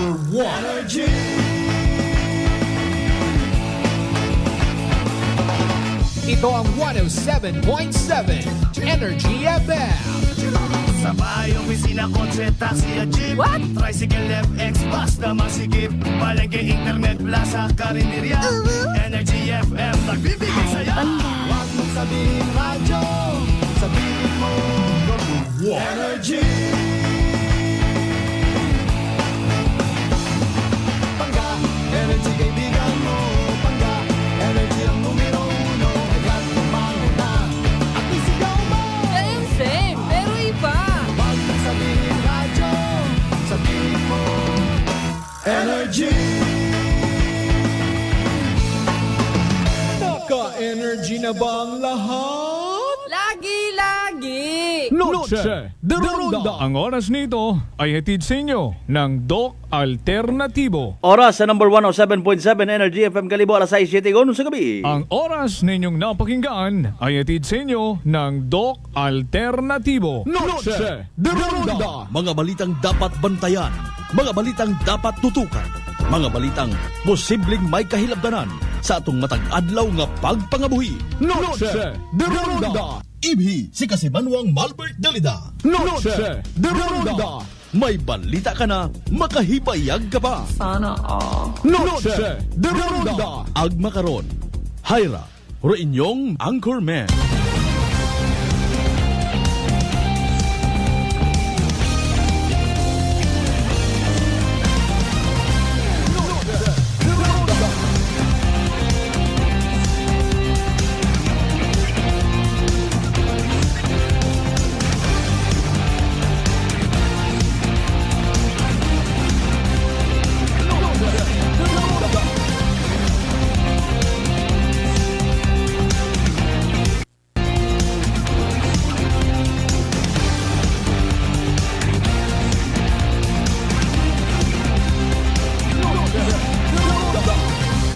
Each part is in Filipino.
number one. Energy. Ito ang 107.7 Energy FM. Sa bahay, opisina, kotse, taxi at jeep. What? Tricycle, FX, bus na masigip. Palengke, internet, plaza, karinderya. Energy FM, nagbibigay saya. Huwag mong sabihin radyo, sabihin mo number one. Energy. Pangga, energy kaibigan mo. Pangga, energy ang numero uno. Agad tumalo na at isigaw mo. Same, pero iba. Huwag mong sabihin radyo, sabihin mo energy. Naka-energy na ba ang lahat? Lagi-lagi. Noche de Ronda. Ang oras nito ay hatid sa inyo ng Doc Alternatibo. Oras sa number 107.7 Energy FM Kalibo, alas 6:07 sa gabi. Ang oras ninyong napakinggan ay hatid sa inyo ng Doc Alternatibo. Noche de Ronda. Mga balitang dapat bantayan, mga balitang dapat tutukan, mga balitang posibleng may kahilabdanan sa atong matag adlaw nga pagpangabuhi. Noche de Ronda. Ibhi si Kasimanwang Malbert Dalida. Noche de Ronda. May balita ka na, makahibayag ka pa. Sana all. Noche de Ronda. Agma karon, Hyra, ro inyong Anchorman.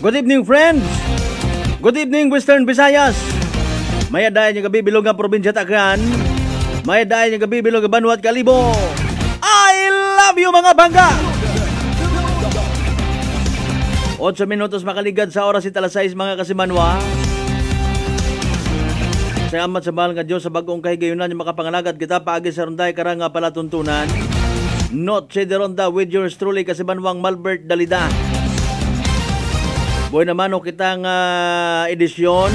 Good evening, friends. Good evening, Western Visayas. May adayan yung gabi bilog ang probinsya Tacran. May adayan yung gabi bilog ang Banwat Kalibo. I love you, mga bangga. 8 minutos makaligad sa oras italas 6, mga Kasimanwa. Salamat sa mahal nga Diyos sa bagong kahigayunan yung makapangalagad kita paagi sa ronday karang palatuntunan. Noche de Ronda with yours truly, Kasimanwang Malbert Dalida. Buhay naman o kitang edisyon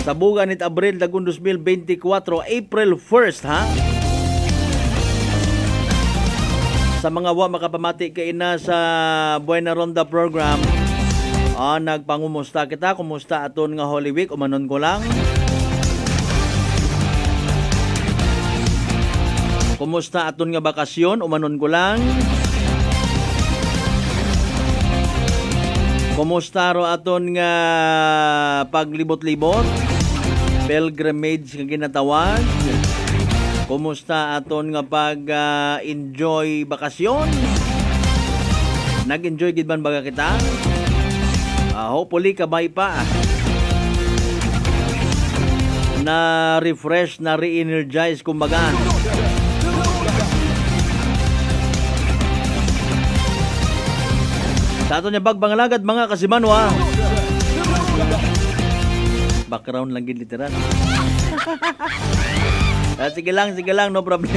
sa bugan nit Abril dagun 2024, April 1st, ha? Sa mga wa makapamati kay na sa Buena Ronda program, nagpangumusta kita, kumusta aton nga Holy Week, umanon ko lang. Kumusta aton nga bakasyon, umanon ko lang. Kumusta ro aton nga paglibot-libot, pilgrimage nga ginatawag? Kumusta aton nga pag-enjoy bakasyon? Nag-enjoy gid man baga kita? Hopefully kabay pa. Na refresh, na re-energize kumbaga. Sa ato niya bagbangalagad, mga Kasimanwa. Background lang gid literal. Sige lang, no problem.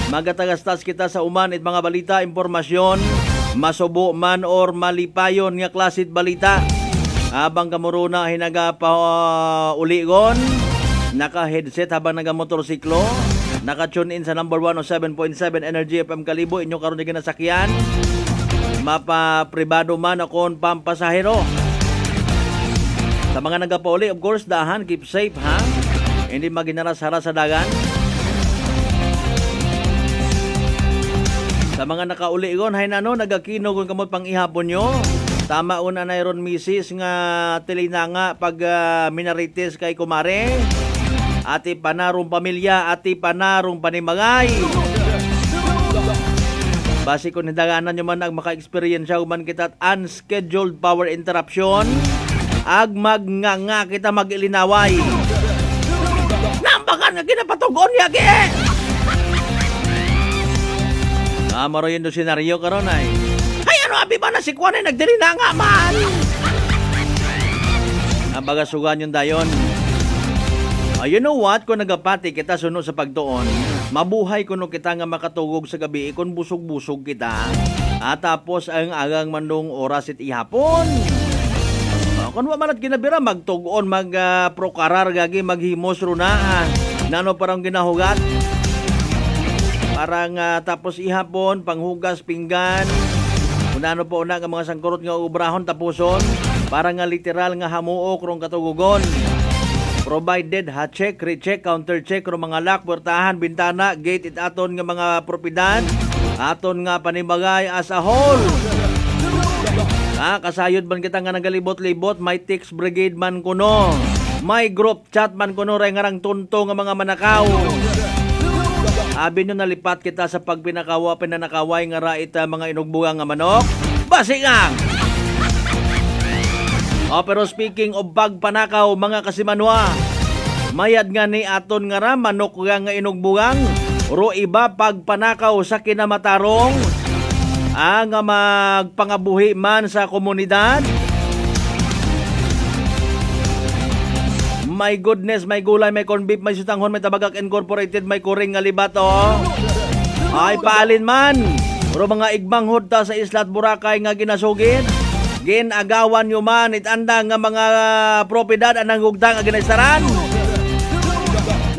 Magatagastas kita sa uman it mga balita, impormasyon, masubo man or malipayon nga klasit balita. Habang kamuruna hinaga pa uligon, naka-headset habang nagamotorsiklo, naka-tune in sa number 107.7 Energy FM Kalibo, inyo karon nga nasakyan. Mapa-pribado man akon pampasahero. Sa mga nagapauli, of course, dahan, keep safe, ha? Hindi maginaras-haras sa dagan. Sa mga nakauligon, hay nano, nagakino kung kamot pang ihapon nyo. Tama una na iron misis nga tilinanga pag minarites kay kumare. Ati panarong pamilya, ati panarong panimagay. Basi kung hindaganan nyo man ang maka-experience human kita at unscheduled power interruption, agmag nga kita mag-ilinaway. Nambakan nga kinapatugon yagi! Maro yun do senaryo karon ay. Ay ano abi ba na si Kwan ay nagdiri na nga man. Bagasugan yung dayon. You know what? Kung nagapati kita suno sa pagtuon, mabuhay kuno kita nga makatugog sa gabi kung busog-busog kita. At tapos ang agang mandong oras it ihapon. Kung wamanat ginabira, magtugon, magprokarar gagi, maghimos runa. Nano parang ginahugat. Parang tapos ihapon, panghugas, pinggan. Kung ano po una nga mga sangkurot nga ubrahon tapuson. Parang nga literal nga hamuok rong katugugon. Provided ha check, recheck, counter check rong mga lock, puertahan, bintana, gate it aton nga mga propiedad. Aton nga panibagay as a whole. Kasayod man kita nga nagalibot-libot, may text brigade man kuno. May group chat man kuno ray ngarang tunto nga mga manakaw. Abi nyo nalipat kita sa pagpinakawa, pinanakaway nga rait mga inugbugang nga manok. Basigang! Pero speaking of pagpanakaw, mga kasimanwa, mayad nga ni aton nga ra manok nga inugbugang, ro iba pagpanakaw sa kinamatarong, ang magpangabuhi man sa komunidad. My goodness, may gulay, may corn beef, may sutanghon, may tabagak incorporated, may kuring nga libat, ay paalin man. Ro mga igbanghod ta sa Isla at Boracay nga ginasugid. Ginagawan nyo man itanda nga mga propiedad anang hugdang ang ginaisaran.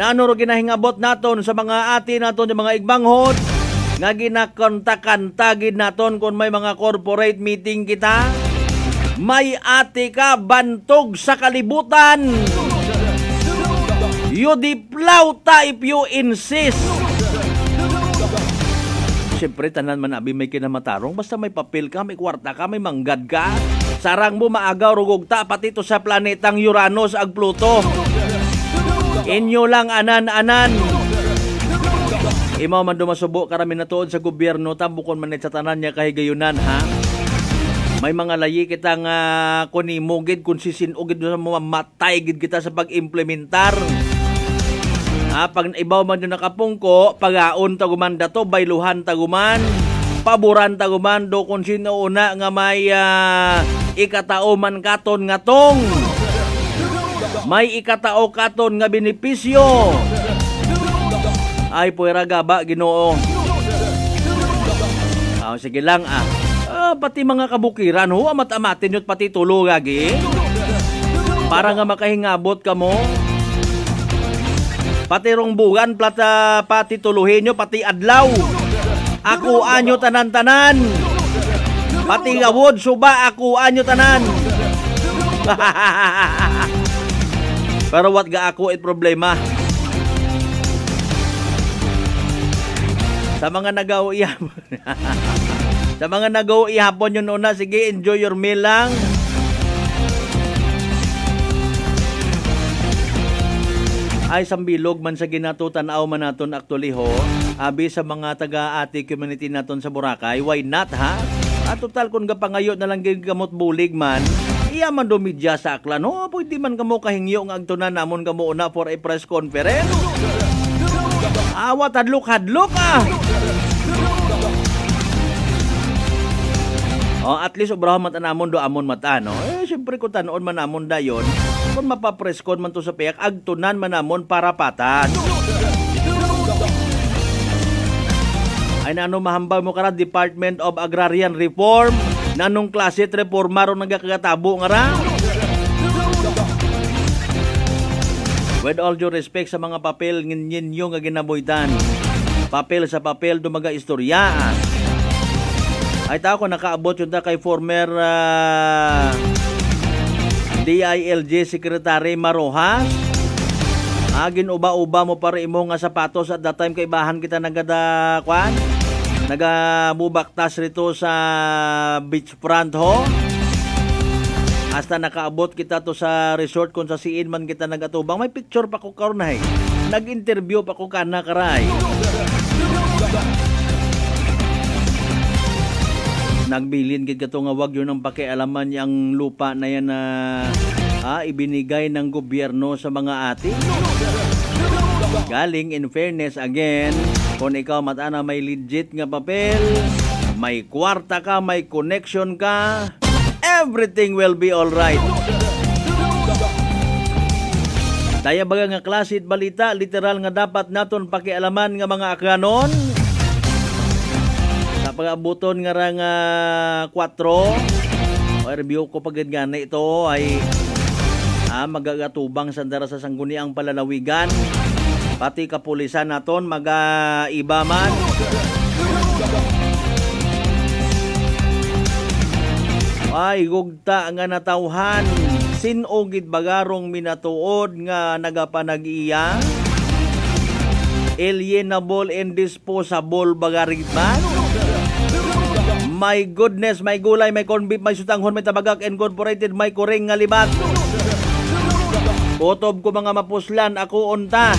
Naano ro ginahingabot naton sa mga ati naton yung mga igbanghod nga ginakontakan tagid naton kung may mga corporate meeting kita. May ati ka bantog sa kalibutan. You diplauta if you insist. Siyempre, tanan man abi may kinamatarong. Basta may papel ka, may kwarta ka, may manggad ka. Sarang mo maagaw rugugta pati to sa planetang Uranus ag Pluto. Inyo lang anan-anan. Imaw man dumasubo karami na tuod sa gobyerno, tambukon man sa tanan niya kahigayunan, ha? May mga layi kitang kunimugid kung sisinugid sa mga matay gid kita sa pag-implementar. Pag ibaw man yung nakapungko, pagaon taguman dato, bayluhan taguman, paboran taguman, do kung sino una nga may ikatao man katon nga tong. May ikatao katon nga benepisyo. Ay, puwera gaba, Ginoo. Sige lang, pati mga kabukiran, amat-amatin yun pati tulo, gagi. Para nga makahingabot ka mo. Pati rong bugan, pati tuluhin nyo, pati adlaw. Ako anyo tanan-tanan. Pati gawod, suba, ako anyo tanan. Pero what ga ako it problema. Sa mga nagaw ihapon. Sa mga nagaw ihapon yun una, sige, enjoy your meal lang. Ay sambilog man sa ginatutan-aw man naton actually abi sa mga taga-ati community naton sa Boracay, why not, ha? At total kung gapangayo na lang gamot bulig man, iya man do media sa aklan, pwede man kamo kahingyo ng agtunan namon kamo una for a press conference. Awat hadlok-hadlok at least obrahan man tanamon do amon mata, no? Siyempre kung tanoon man namon dayon, kung mapapreskon man to sa payak, agtunan man namon para patas. Ay nano mahambal mo kara Department of Agrarian Reform, nanong klase reforma ron nagkakatabo nga ra. With all due respect sa mga papel ninyo nga ginaboytan, papel sa papel dumaga istorya. Ay tao ko nakaabot yun kay former DILG Secretary Marojas. Ginuba-uba mo para imo nga sapatos at that time kay bahan kita nagamubaktas rito sa beachfront hasta nakaabot kita to sa resort kung sa siin man kita nagatubang. May picture pa ko karon ay. Nag-interview pa ko kana karay. Nagbilin gid kato nga wag yun ang pakialaman yang lupa na yan na ibinigay ng gobyerno sa mga ati. Galing in fairness again Kung ikaw matana may legit nga papel, may kwarta ka, may connection ka, everything will be alright. Daya baga nga klase at balita, literal nga dapat naton pakialaman nga mga akanon. Sa pag-abuton nga rang 4, o review ko pagad nga na ito ay magagatubang sandara sa sangguniang palalawigan. Pati kapulisan naton mag-iba man. Ay gugta nga natawhan. Sinogid bagarong minatuod nga nagapanag-iya. Alienable and disposable bagarit man. My goodness, may gulay, may corn beef, may sutanghon, may tabagak incorporated, may kuring nga libat. Kutob ko mga mapuslan, ako unta.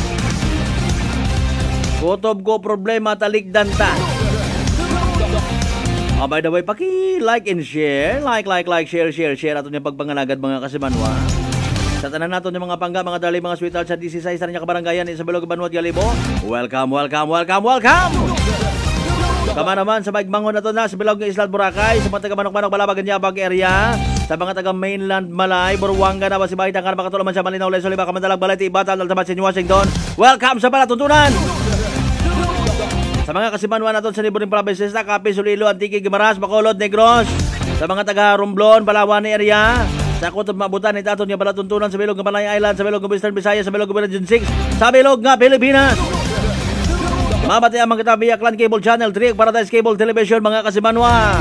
Kutob ko problema, talikdan ta. By the way, paki-like and share. Like, share. Ato niya pagpanganagad mga kasimanwa. Sa tanan nato yung mga pangga, mga dali, mga sweetheart sa 16 sa niya kabaranggayan, Isabelo, Banuat, Galibo. Welcome. Kama naman sa Baigmangon na to na, sa Bilog ng Isla Boracay, sa mga taga-Manok-Manok, Balabag, Ganyabag area, sa mga taga-Mainland, Malay, Buruanga, Nabasibay, Tangkan, Makatulaman, sa Malinaw, Leso, Liba, Kamandalag, Balay, Ibatan, Altabat, Washington. Welcome sa Palatuntunan! Sa mga kasimanwan natin sa Libunin Provinces na Capiz, Ulilo, Antique, Guimaras, Bacolod, Negros, sa mga taga-Romblon, Palawan area, sa Kutob Mabutan, itaton niya Palatuntunan, sa Bilog ng Malay Island, sa Bilog ng Western Visayas, sa Bilog ng Region 6, sa Bilog nga Pilipinas. Mabati ang mga katabi, Aklan Cable Channel 3, Paradise Cable Television, mga kasimanwa.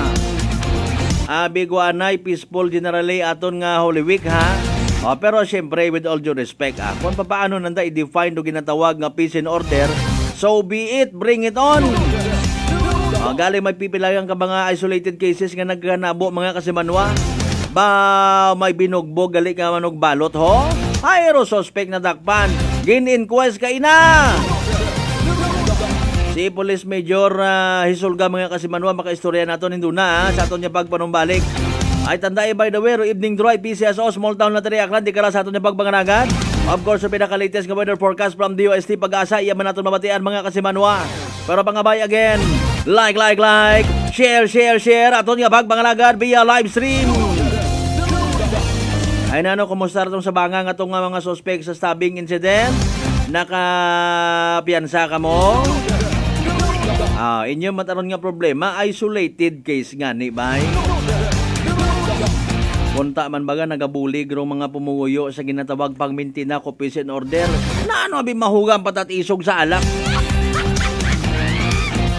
Biguanay, peaceful generally aton nga Holy Week ha. Pero siyempre, with all due respect, kung paano nanda i-define o ginatawag nga peace and order, so be it, bring it on. Galing may pipilayan ka mga isolated cases nga nagkanabo mga kasimanwa. Ba may binugbog gali ka manog balot ho? Hayro suspect na dakpan. Gin-inquest ka ina. Si Police Major Hisulga mga kasimanwa makaistorya naton hinduna sa aton niya pagpanumbalik. Ay tandai by the way, evening drive PCSO small town na tari Aklan di kala sa aton niya pagpanganagan. Of course, sa pinaka-latest nga weather forecast from DOST Pag-asa, iya man natin mabatian mga kasimanwa. Pero pangabay again, like, share, aton nga pagpanganagan via live stream. Ay nano, kumusta itong sa bangang atong mga suspect sa stabbing incident? Nakapiyansa ka mo? Inyo mataron nga problema, isolated case nga ni bay. Kunta man baga nagabulig rong mga pumuguyo sa ginatawag pagmintina ko peace and order. Na ano abi mahugang patat isog sa alak.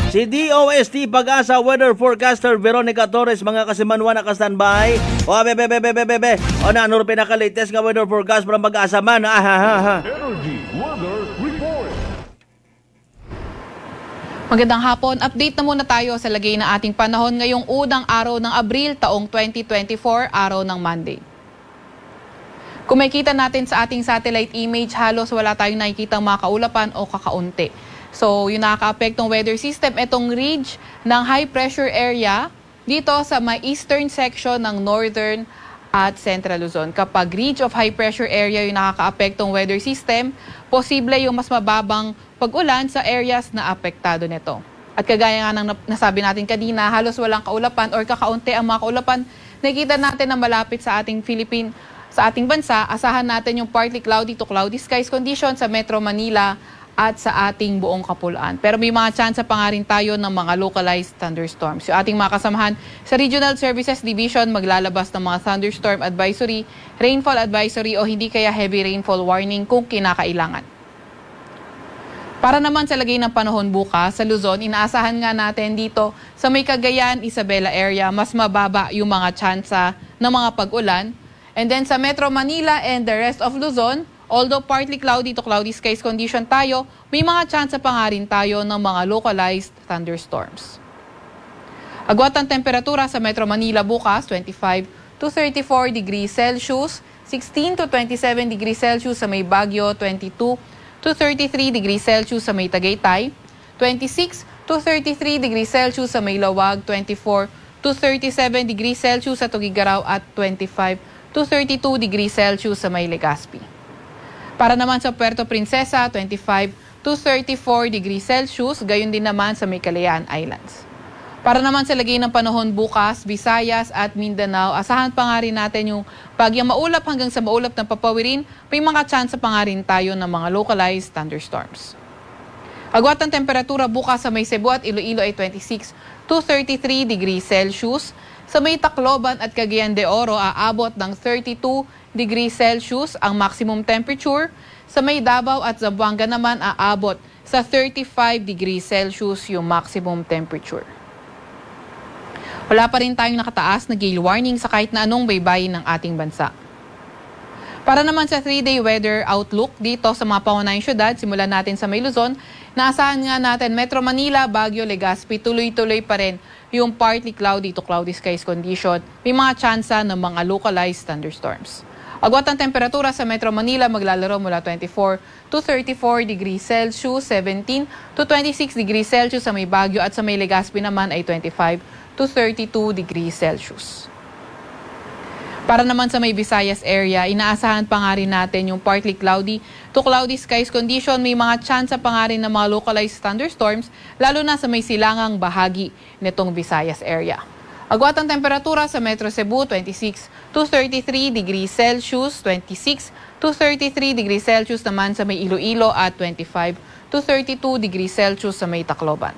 Si DOST Pag-asa weather forecaster Veronica Torres mga kasimanwa naka-standby. Bebe. O na ano pinaka-latest nga weather forecast from Pag-asa man. Energy Weather Report. Magandang hapon. Update na muna tayo sa lagay ng ating panahon ngayong unang araw ng Abril taong 2024, araw ng Monday. Kung makikita natin sa ating satellite image, halos wala tayong nakikitang mga kaulapan o kakaunti. So, yung nakaka-apektong weather system, itong ridge ng high pressure area dito sa may eastern section ng northern at central Luzon. Kapag ridge of high pressure area yung nakaka-apektong weather system, posible yung mas mababang pag-ulan sa areas na apektado nito. At kagaya nga ng nasabi natin kanina, halos walang kaulapan or kakaunti ang mga kaulapan. Nakikita natin na malapit sa ating sa ating bansa, asahan natin yung partly cloudy to cloudy skies condition sa Metro Manila at sa ating buong Kapulaan. Pero may mga tsansa pa nga rin tayo ng mga localized thunderstorms. Yung ating mga kasamahan sa Regional Services Division maglalabas ng mga thunderstorm advisory, rainfall advisory o hindi kaya heavy rainfall warning kung kinakailangan. Para naman sa lagay ng panahon bukas sa Luzon, inaasahan nga natin dito sa may Cagayan, Isabela area, mas mababa yung mga tsansa ng mga pag-ulan. And then sa Metro Manila and the rest of Luzon, although partly cloudy to cloudy skies condition tayo, may mga tsansa pa nga rin tayo ng mga localized thunderstorms. Agwat ang temperatura sa Metro Manila bukas, 25 to 34 degrees Celsius, 16 to 27 degrees Celsius sa may Baguio, 22 to 33 degrees Celsius sa may Tagaytay, 26 to 33 degrees Celsius sa may Lawag, 24 to 37 degrees Celsius sa Tugigaraw at 25 to 32 degrees Celsius sa may Legazpi. Para naman sa Puerto Princesa, 25 to 34 degrees Celsius, gayon din naman sa may Kalayaan Islands. Para naman sa lagay ng panahon bukas, Visayas at Mindanao, asahan pa nga rin natin yung bagyang maulap hanggang sa maulap ng papawirin, may mga chance pa nga rin tayo ng mga localized thunderstorms. Agwat ng temperatura bukas sa may Cebu at Iloilo ay 26 to 33 degrees Celsius. Sa may Tacloban at Cagayan de Oro, aabot ng 32 degrees Celsius ang maximum temperature. Sa may Davao at Zamboanga naman, aabot sa 35 degrees Celsius yung maximum temperature. Wala pa rin tayong nakataas na gale warning sa kahit na anong baybayin ng ating bansa. Para naman sa 3-day weather outlook dito sa mga pangunahing syudad, simulan natin sa may Luzon. Naasahan nga natin Metro Manila, Baguio, Legazpi, tuloy-tuloy pa rin yung partly cloudy to cloudy skies condition. May mga tsansa ng mga localized thunderstorms. Agwat ang temperatura sa Metro Manila maglalaro mula 24 to 34 degrees Celsius, 17 to 26 degrees Celsius sa may Baguio at sa may Legazpi naman ay 25 to 32 degrees Celsius. Para naman sa may Visayas area, inaasahan pa nga rin natin yung partly cloudy to cloudy skies condition. May mga tsansa pa nga rin ng mga localized thunderstorms, lalo na sa may silangang bahagi nitong Visayas area. Agwat ang temperatura sa Metro Cebu, 26 to 33 degrees Celsius, 26 to 33 degrees Celsius naman sa may Iloilo at 25 to 32 degrees Celsius sa may Tacloban.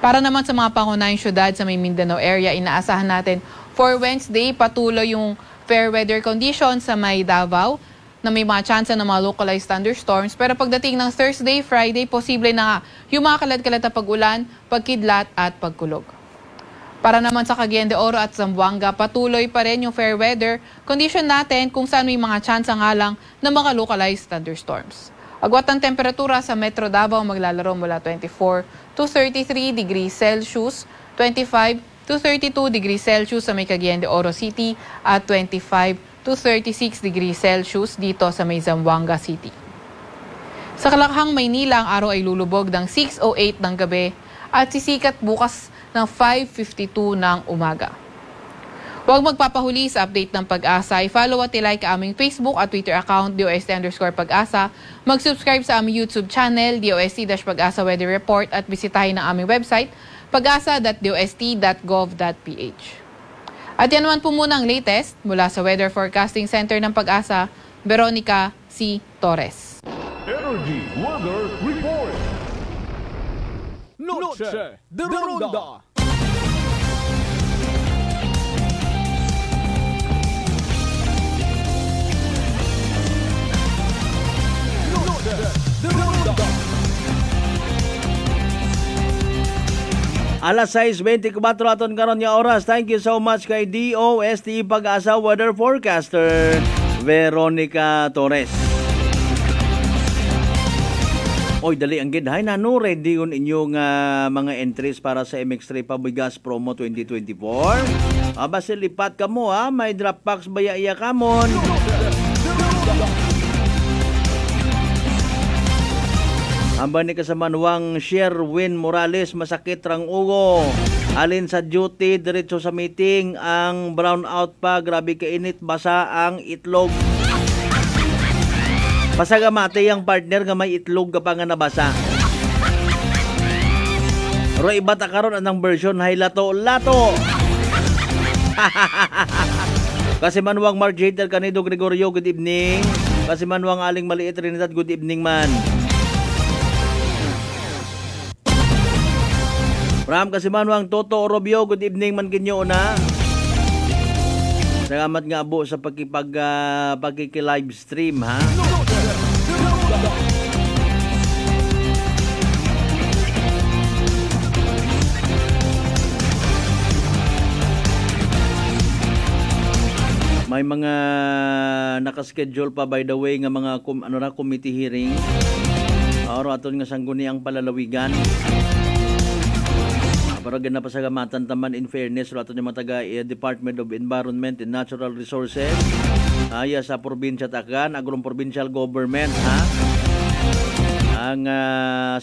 Para naman sa mga pangunahing syudad sa may Mindanao area, inaasahan natin for Wednesday, patuloy yung fair weather conditions sa may Davao na may mga tsansa ng mga localized thunderstorms. Pero pagdating ng Thursday, Friday, posible na nga yung mga kalat-kalat na pag-ulan, pagkidlat at pagkulog. Para naman sa Cagayan de Oro at Zamboanga, patuloy pa rin yung fair weather condition natin kung saan may mga tsansa nga lang ng mga localized thunderstorms. Agwat ang temperatura sa Metro Davao maglalaro mula 24 to 33 degrees Celsius, 25 to 32 degrees Celsius sa may Cagayan de Oro City at 25 to 36 degrees Celsius dito sa may Zamboanga City. Sa Kalakhang, Maynila, ang araw ay lulubog ng 6:08 ng gabi at sisikat bukas ng 5:52 ng umaga. Huwag magpapahuli sa update ng Pag-asa. I-follow at i-like aming Facebook at Twitter account, DOST_Pag-asa. Mag-subscribe sa aming YouTube channel, DOST-Pag-asa Weather Report at bisitahin ang aming website, pag-asa.dost.gov.ph. At yan naman po muna ang latest mula sa Weather Forecasting Center ng Pag-asa, Veronica C. Torres. Energy Weather Report. Noche de Ronda. Alas 6:24 aton karon nga oras. Thank you so much kay DOST Pag-asa Weather Forecaster Veronica Torres. Oy, dali ang gid. Hay nano, ready yun inyong mga entries para sa MX3 Pabigas Promo 2024. Aba silipat ka mo ha, may drop packs baya iya kamon. Amba ni kasamanwang Sherwin Morales, masakit rang ugo. Alin sa duty, diretso sa meeting, ang brown out pa, grabe kainit, basa ang itlog. Pasaga mate yung partner nga may itlog ka pa nga nabasa. Roy bata karon anang version hay lato-lato. Kasi manwang Mark Jeter Canido Gregorio, good evening. Kasi manwang Aling Maliit Trinidad, good evening man. Ram kasi manwang Toto Orobio, good evening man kinyo na. Salamat nga abo sa pagkiki-live stream ha. May mga nakaschedule pa by the way nga mga committee hearing. Aro aton nga sangguni ang palalawigan. Para gana pa sa gamatan taman in fairness aton nga taga Department of Environment and Natural Resources. Aya sa probinsya Tacloban, agrong provincial government ha. Ang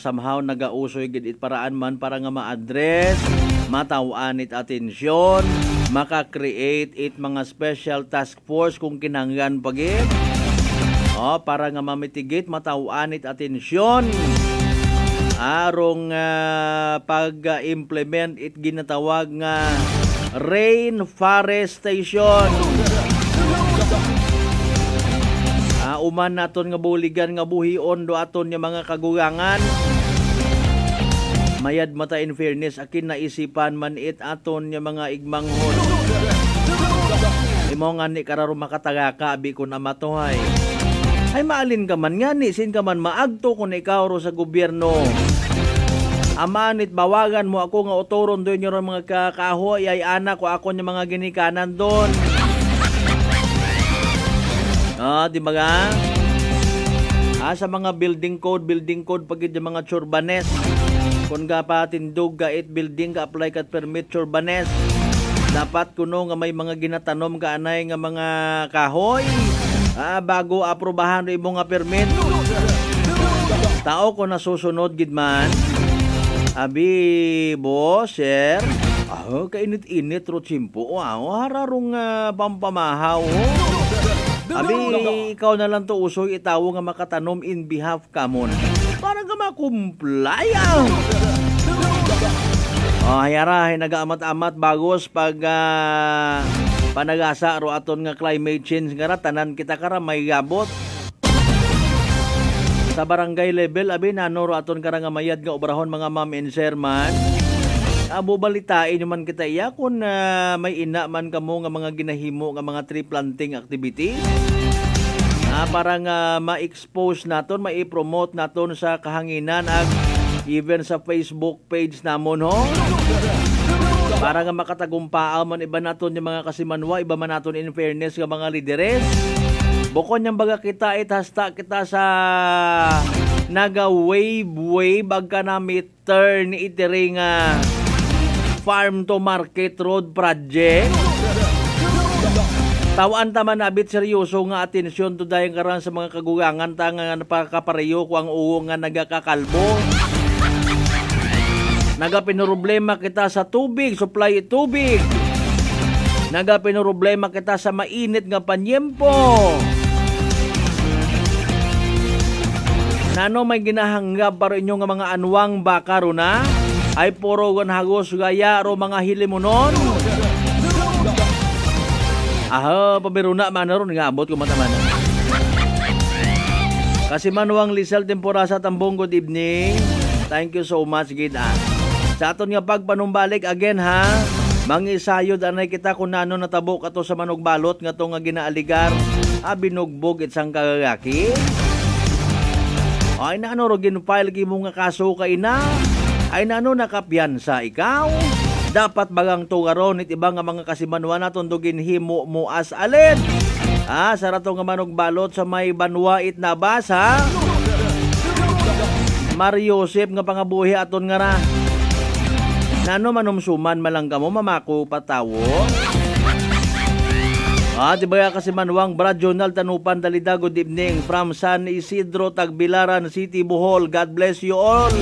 somehow nagausoy gid it paraan man para nga ma-address, matawaan it atensyon, maka-create it mga special task force kung kinahanglan pagit. para nga mamitigate matauanit atensyon arong pag-implement it ginatawag nga rainforestation. Uman naton nga buligan nga buhion do aton nga mga kagugangan. Mayad mata in fairness akin naisipan man it aton nga mga igmanghon. Imo nga ni kararo makataga ka abi kun amatohay. Ay maalin ka man nga ni sin ka man maagto kun ikaw ro sa gobyerno. Amanit bawagan mo ako nga otoron doon yung mga kakahoy ay anak ko ako yung mga ginikanan doon. Di ba nga? Sa mga building code pagid yung mga churbanes. Kung ka pa tindog ka it building ka apply ka permit churbanes. Dapat kuno nga may mga ginatanom ka anay nga mga kahoy. Bago aprobahan imo nga permit. Tao ko nasusunod gid man. Abi, boss, sir. Kainit-init ro chimpo. Hararong pampamahaw. Abi, ikaw na lang to usoy itawo nga makatanom in behalf kamon. Para ka makumplay. Hayara, nag-aamat-amat bagos pag panagasa ro aton nga climate change nga tanan kita kara may gabot. Sa barangay level, abi nanoro aton karang mayad nga obrahon mga ma'am and sir man. Abo balitain man kita iya kung may ina man kamo nga mga ginahimo nga mga tree planting activity. Para nga ma-expose naton, ma-promote naton sa kahanginan ag even sa Facebook page namon ho. Para nga makatagumpaa man iba naton yung mga kasimanwa, iba man naton in fairness nga mga lideres. Bukod niyang baga kita hasta kita sa naga-wave agka namin turn itiri nga farm to market road project. Tawan taman abit seryoso nga atensyon to dayang karan sa mga kagugangan ta nga napakapareyo ko ang uwo nga nagakakalbo. Nagapinoproblema kita sa tubig, supply tubig. Nagapinoproblema kita sa mainit nga panyempo. Nano may ginahanggap para inyo nga mga anwang baka ro na ay puro hagos gaya ro mga hilimunon. Pabiruna man ron nga abot ko mataman. Kasi manuang Lisel Temporasa Tambong, good evening. Thank you so much gida. Sa aton nga pagpanumbalik again ha. Mangisayod anay kita kung nano natabo kato sa manugbalot nga to nga ginaaligar binugbog itsang kagaki. Ay naano ro ginfile gi mo nga kaso kay na. Ay naano nakapiyansa ikaw. Dapat bagang tugaron it ibang nga mga kasimanwa naton do ginhimo mo as alin. Sarato nga manugbalot sa may banwa it nabasa. Mario Joseph nga pangabuhi aton nga ra. Nano manumsuman malang kamo mamako patawo. Diba kasi manwang Brad Jonal Tanupan Dalida, good evening from San Isidro, Tagbilaran City, Bohol. God bless you all.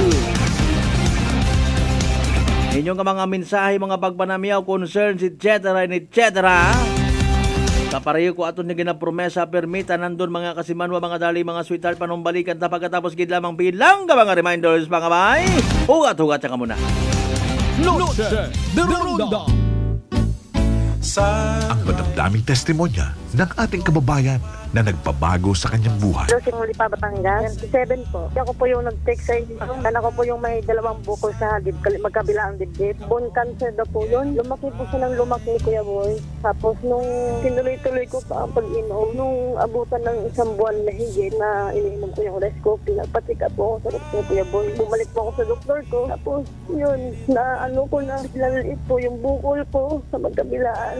Inyong mga mensahe, mga pagpanamyaw, concerns, etc. Kapareho ko aton nga ginapromesa permita nandun mga kasimanwa, mga dali, mga sweetheart, panumbalikan ta pagkatapos gid lamang bilang ka mga reminders mga bay. Hugat-hugat ka muna. Noche de Ronda. Ang madamdaming testimonya ng ating kababayan na nagpabago sa kanyang buhay. Simuli pa Batangas, 27 po. Ako po yung nag-text sa inyo. Ako po yung may 2 bukol sa magkabila ang dibdib. Bone cancer daw po yun. Lumaki po siya ng lumaki, Kuya Boy. Tapos nung tinuloy-tuloy ko pa ang pag-inom, nung abutan ng 1 buwan na higit na iniinom ko yung Rescopy, nagpatika po ako sa doktor, Kuya Boy. Bumalik po ako sa doktor ko. Tapos yun, na laliit po yung bukol ko sa magkabilaan.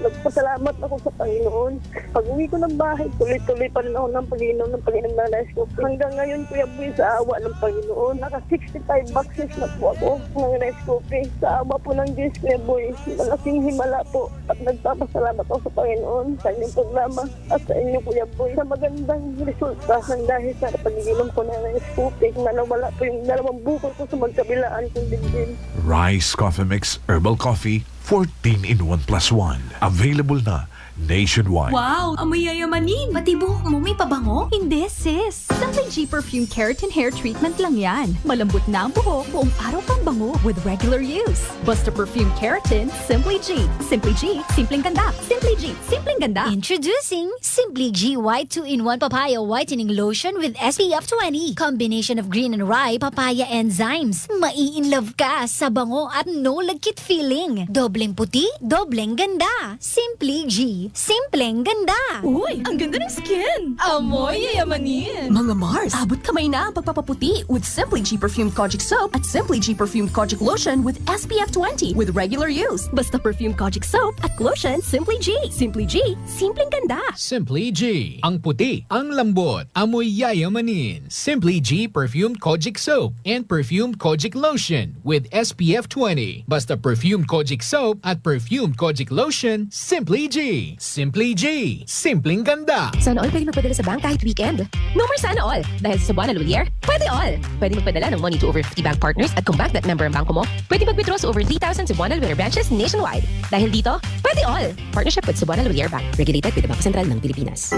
Nagpasalamat ako sa Panginoon. Pag-uwi ko ng bahay, tuloy-tuloy pa rin ako ng pag-inom ng Rescopy. Hanggang ngayon, Kuya Boy, sa awa ng Panginoon, naka 65 boxes na po ako ng Rescopy. Sa awa po ng Diyos, Kuya Boy, malaking himala po. At nagpapasalamat ako sa Panginoon sa inyong programa at sa inyo, Kuya Boy, sa magandang resulta dahil sa pag-inom ko ng Rescopy na nawala po yung 2 bukol ko sa magkabilaan kong dibdib. Rice Coffee Mix Herbal Coffee 14 in 1 plus 1. Available na nationwide. Wow! Amoy yayamanin! Pati buhok mo may pabango? Hindi, sis. Simply G Perfume Keratin Hair Treatment lang yan. Malambot na ang buhok, buong araw pang bango with regular use. Basta Perfume Keratin, Simply G. Simply G, simpleng ganda. Simply G, simpleng ganda. Introducing Simply G White 2-in-1 Papaya Whitening Lotion with SPF 20. Combination of green and rye papaya enzymes. Mai-in-love ka sa bango at no lagkit feeling. Dobleng puti, dobleng ganda. Simply G. Simpleng ganda. Uy, ang ganda ng skin! Amoy yayamanin! Mga Mars, abot kamay na ang pagpapaputi with Simply G Perfumed Kojic Soap at Simply G Perfumed Kojic Lotion with SPF 20 with regular use. Basta Perfumed Kojic Soap at Lotion, Simply G. Simply G, simpleng ganda. Simply G. Ang puti, ang lambot, amoy yayamanin. Simply G Perfumed Kojic Soap and Perfumed Kojic Lotion with SPF 20. Basta Perfumed Kojic Soap at Perfumed Kojic Lotion, Simply G. Simply G. Simpleng ganda. Sana all pwede magpadala sa bank kahit weekend. No more sana all. Dahil sa Cebuana Lumiere, pwede all. Pwede magpadala ng money to over 50 bank partners at kung bank that member ang bangko mo, pwede mag-withdraw sa over 3,000 Cebuana Lumiere branches nationwide. Dahil dito, pwede all. Partnership with Cebuana Lumiere Bank. Regulated with the Bangko Sentral ng Pilipinas.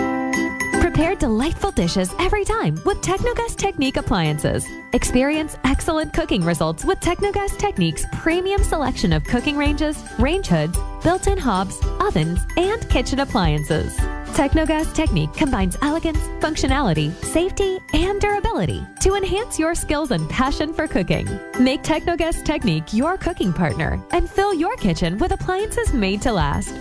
Prepare delightful dishes every time with Technogas Technique appliances. Experience excellent cooking results with Technogas Technique's premium selection of cooking ranges, range hoods, built-in hobs, ovens, and kitchen appliances. Technogas Technique combines elegance, functionality, safety, and durability to enhance your skills and passion for cooking. Make Technogas Technique your cooking partner and fill your kitchen with appliances made to last.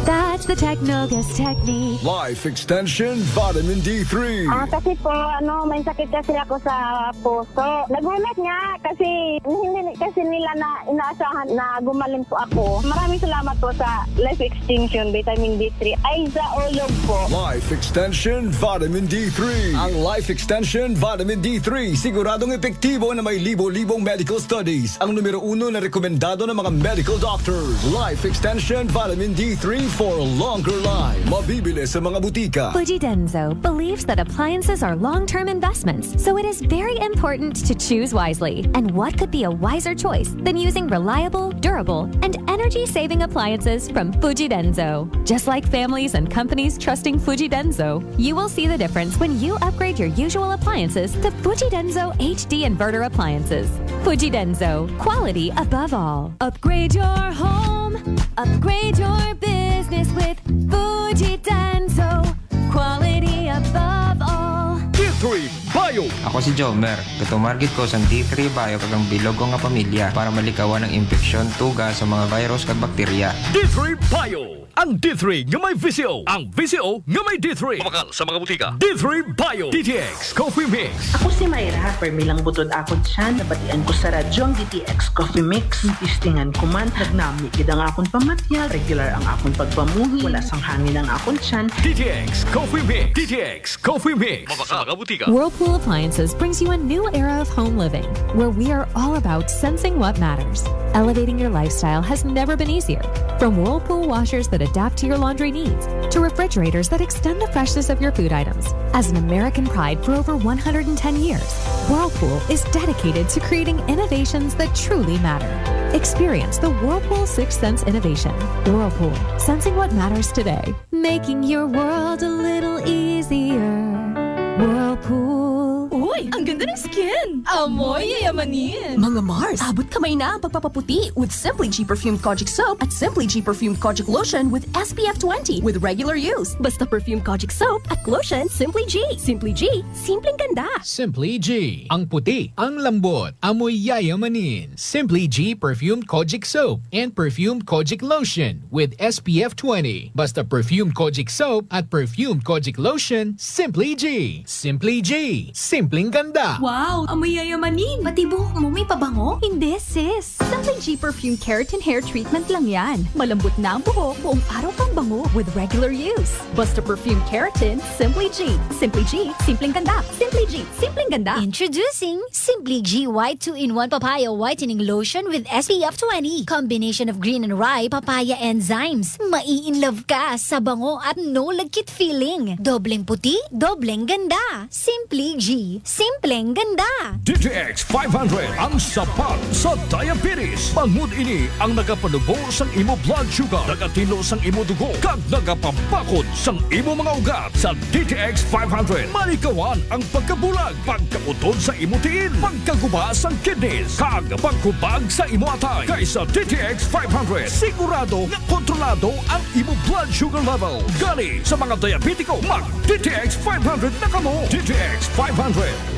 That's the Technogas Technique. Life Extension Vitamin D3. Kasi po, may sakit kasi ako sa puso. Nagulat nga kasi hindi kasi nila na inaasahan na gumaling po ako. Maraming salamat po sa Life Extension Vitamin D3. Ay, sa ulog po. Life Extension Vitamin D3. Ang Life Extension Vitamin D3 siguradong epektibo na may libo-libong medical studies. Ang numero 1 na rekomendado ng mga medical doctors. Life Extension Vitamin D3 for a longer life. Mabibili sa mga butika. Fujidenzo believes that appliances are long-term investments, so it is very important to choose wisely. And what could be a wiser choice than using reliable, durable, and energy-saving appliances from Fujidenzo? Just like families and companies trusting Fujidenzo, you will see the difference when you upgrade your usual appliances to Fujidenzo HD Inverter appliances. Fujidenzo, quality above all. Upgrade your home, upgrade your business with Fujidenzo, quality above all. D3 Bio. Ako si Jomer. Katumargit ko sa D3 Bio kagang bilog ko nga pamilya para malikawan ng infeksyon, tuga sa mga virus kag bakterya. D3 Bio. Ang D3 nga may VCO. Ang VCO nga may D3. Kumakal sa mga butika. D3 Bio. DTX Coffee Mix. Ako si Mayra. Permilang butod akon siya. Nabatian ko sa radyo ang DTX Coffee Mix. Tistingan ko man. Nagnami gid ang akon pamatyal. Regular ang akon pagpamuhi. Wala sang hangin ang akon siyan. DTX Coffee Mix. DTX Coffee Mix. Mabaka mga butika. Whirlpool Appliances brings you a new era of home living, where we are all about sensing what matters. Elevating your lifestyle has never been easier. From Whirlpool washers that adapt to your laundry needs, to refrigerators that extend the freshness of your food items. As an American pride for over 110 years, Whirlpool is dedicated to creating innovations that truly matter. Experience the Whirlpool Sixth Sense innovation. Whirlpool, sensing what matters today. Making your world a little easier. Whirlpool. Uy, ang ganda ng skin! Amoy yayamanin! Mga Mars, abot kamay na ang pagpapaputi with Simply G Perfumed Kojic Soap at Simply G Perfumed Kojic Lotion with SPF 20 with regular use. Basta Perfumed Kojic Soap at Lotion, Simply G. Simply G, simpleng ganda. Simply G. Ang puti, ang lambot, amoy yayamanin. Simply G Perfumed Kojic Soap and Perfumed Kojic Lotion with SPF 20. Basta Perfumed Kojic Soap at Perfumed Kojic Lotion, Simply G. Simply G. Simpleng ganda. Wow, amoy yayamanin! Pati buhok mo may pabango? Hindi, sis. Simply G Perfume Keratin Hair Treatment lang yan. Malambot na ang buhok, buong araw pang bango with regular use. Basta Perfume Keratin, Simply G. Simply G, simpleng ganda. Simply G, simpleng ganda. Introducing Simply G White 2-in-1 Papaya Whitening Lotion with SPF 20. Combination of green and rye papaya enzymes. Mai-in-love ka sa bango at no lagkit feeling. Dobleng puti, dobleng ganda. Simply G. simpleng ganda. DTX 500 ang sapat sa diabetes. Bangod ini ang nagapanubo sang imo blood sugar, nagatilo sang imo dugo, kag nagapapakod sang imo mga ugat. Sa DTX 500, malikawan ang pagkabulag, pagkautod sa imo tiil, pagkaguba sang kidneys, kag pagkubag sa imo atay. Kaysa DTX 500, sigurado nga kontrolado ang imo blood sugar level. Gani sa mga diabetiko, mag DTX 500 na kamo. DTX 500.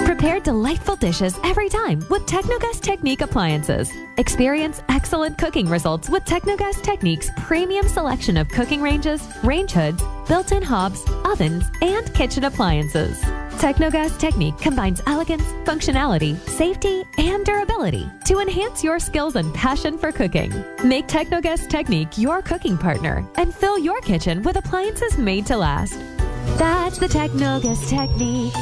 Prepare delightful dishes every time with Technogas Technique appliances. Experience excellent cooking results with Technogas Technique's premium selection of cooking ranges, range hoods, built-in hobs, ovens, and kitchen appliances. Technogas Technique combines elegance, functionality, safety, and durability to enhance your skills and passion for cooking. Make Technogas Technique your cooking partner and fill your kitchen with appliances made to last. That's the Technogas Technique.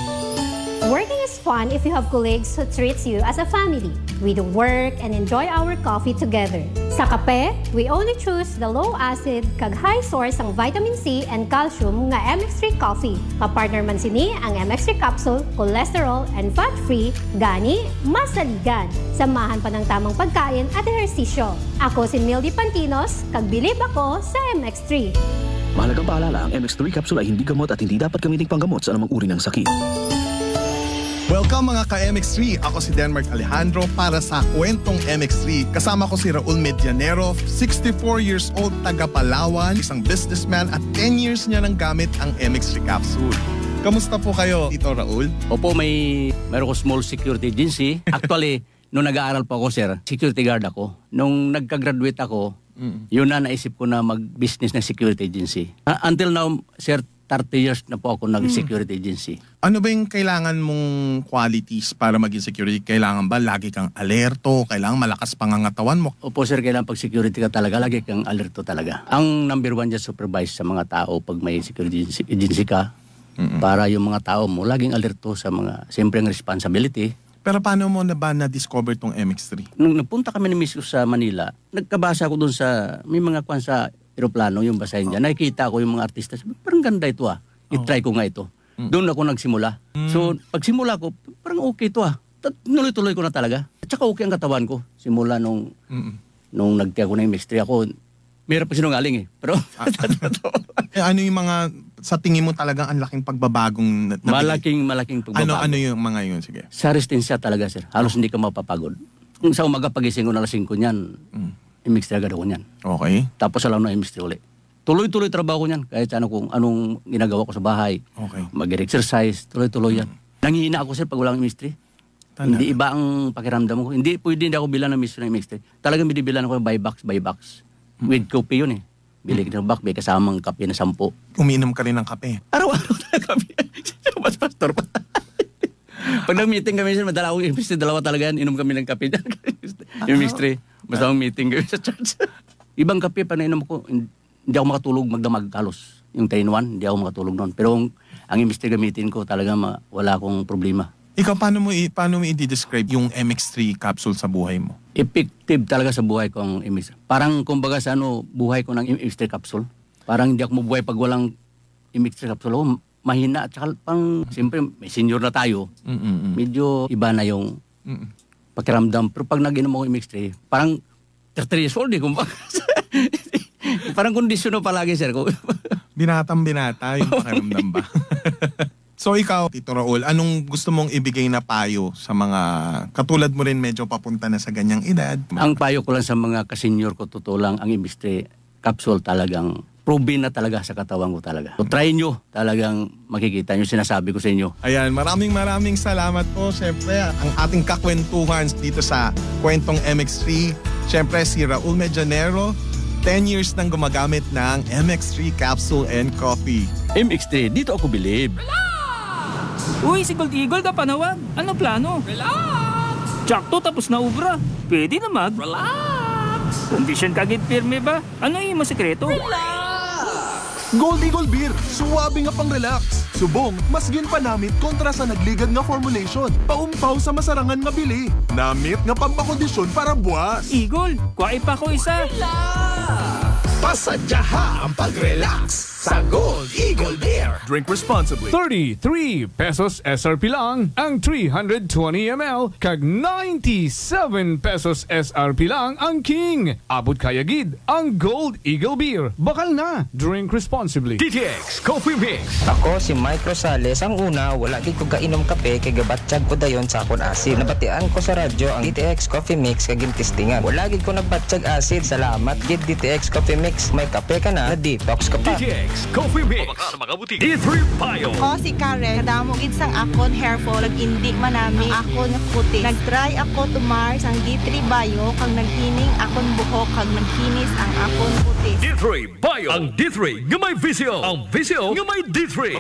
Working is fun if you have colleagues who treats you as a family. We do work and enjoy our coffee together. Sa kape, we only choose the low-acid kag high source ang vitamin C and calcium nga MX3 coffee. Kapartner man sini ang MX3 capsule, cholesterol and fat-free, gani masaligan. Samahan pa ng tamang pagkain at ehersisyo. Ako si Mildy Pantinos, kag bilib ako sa MX3. Mahalagang paalala, ang MX3 capsule ay hindi gamot at hindi dapat gamiting panggamot sa anumang uri ng sakit. Welcome mga ka-MX3! Ako si Denmark Alejandro para sa Kwentong MX3. Kasama ko si Raul Medianero, 64 years old, taga Palawan, isang businessman at 10 years niya nang gamit ang MX3 capsule. Kamusta po kayo, Tito Raul? Opo, meron ko small security agency. Actually, nung nag-aaral pa ako, sir, security guard ako. Nung nagka-graduate ako, yun na naisip ko na mag-business ng security agency. Until now, sir, 30 years na po ako nag-security agency. Ano ba yung kailangan mong qualities para maging security? Kailangan ba lagi kang alerto? Kailangan malakas pangangatawan mo? Opo sir, kailangan pag security ka talaga, lagi kang alerto talaga. Ang number one dyan, supervise sa mga tao pag may security agency ka. Para yung mga tao mo, laging alerto sa mga, siyempre ang responsibility. Pero paano mo na ba na-discover tong MX3? Nung napunta kami ni Miss sa Manila, nagkabasa ko dun sa, may mga kwan sa aeroplano, yung basahin dyan. Nakikita ko yung mga artista. Parang ganda ito I-try ko nga ito. Doon ako nagsimula. So, pagsimula ko, parang okay ito Nuloy-tuloy ko na talaga. At saka okay ang katawan ko. Simula nung nagtiya ko ng MX3 ako, mayroon pa sinungaling Pero, ano yung mga, sa tingin mo talagang ang laking pagbabagong malaking pagbabago. Ano yung mga yun? Sige. Sa resistensya talaga, sir. Halos hindi ka mapapagod. Sa umaga pagising ko na alas 5 niyan, MX3 agad ako niyan. Okay. Tapos alam na MX3 ulit. Tuloy-tuloy trabaho ko niyan. Kahit kung anong ginagawa ko sa bahay. Okay. Mag-exercise, tuloy-tuloy yan. Nangihina ako sir pag walang MX3. Hindi iba ang pakiramdam ko. Hindi ako bilang ng MX3. Talagang binibilan ako by box. With coffee yun Bili ka ng bak, may kasamang kape na 10. Umiinom ka rin ng kape? Araw-araw na kape. Mas pastor pa. Pag nag-meeting kami, madala akong MX3, dalawa talaga yan, inom kami ng kape dyan. MX3, basta akong meeting kami sa church. Ibang kape, pa nainom ko, hindi ako makatulog magdamag halos. Yung 3-in-1, hindi ako makatulog noon. Pero ang MX3 gamitin ko, talaga wala akong problema. Ikaw, paano mo i-describe yung MX3 capsule sa buhay mo? Effective talaga sa buhay ko ang MX3. Parang kumbaga sa buhay ko ng MX3 capsule. Parang hindi ako mabuhay pag walang MX3 capsule. Mahina at saka siyempre may senior na tayo. Medyo iba na yung pakiramdam. Pero pag nag-inom ako MX3, parang 30 years old kumbaga. Parang kondisyon na palagi, sir. Binatang-binata yung pakiramdam ba? So ikaw, Tito Raul, anong gusto mong ibigay na payo sa mga katulad mo rin medyo papunta na sa ganyang edad? Ang payo ko lang sa mga kasenyor ko, totoo lang, ang MX3 capsule talagang proven na talaga sa katawan ko talaga. So try nyo, talagang makikita nyo, sinasabi ko sa inyo. Ayan, maraming salamat po. Siyempre, ang ating kakwentuhan dito sa Kwentong MX3. Siyempre, si Raul Medianero, 10 years nang gumagamit ng MX3 capsule and coffee. MX3, dito ako bilib. Uy, si Gold Eagle ka panawag. Ano plano? Relax! Tsakto tapos na ubra. Pwede na Relax! Condition kagid pirme ba? Ano yung sekreto? Relax! Gold Eagle Beer. Suwabe nga pang relax. Subong, mas ginpanamit kontra sa nagligad nga formulation. Paumpaw sa masarangan nga bili. Namit nga pampakondisyon para buwas. Eagle, kuwai pa ko isa. Relax! Pasadyaha ang pag-relax sa Gold Eagle Beer. Drink responsibly. 33 pesos SRP lang ang 320 ml kag 97 pesos SRP lang ang King. Abot kaya gid ang Gold Eagle Beer. Bakal na. Drink responsibly. DTX Coffee Mix. Ako si Mike Rosales. Ang una, wala gid ko kainom kape kay gabatsyag ko dayon sa akon asid. Nabatian ko sa radyo ang DTX Coffee Mix kag gintistingan. Wala gid ko nagbatsyag asid. Salamat gid DTX Coffee Mix. May kape ka na detox ka pa. DTX Coffee Mix. Sa mga butik. D3 Bio. Ako si Karen. Kadamo gid sang akon hair fall ag indi manami ako na puti. Nagtry ako tumar sang D3 Bio kag naghining akon buhok kag naghinis ang akon puti. D3 Bio. Ang D3 nga may visyo. Ang visyo nga may D3.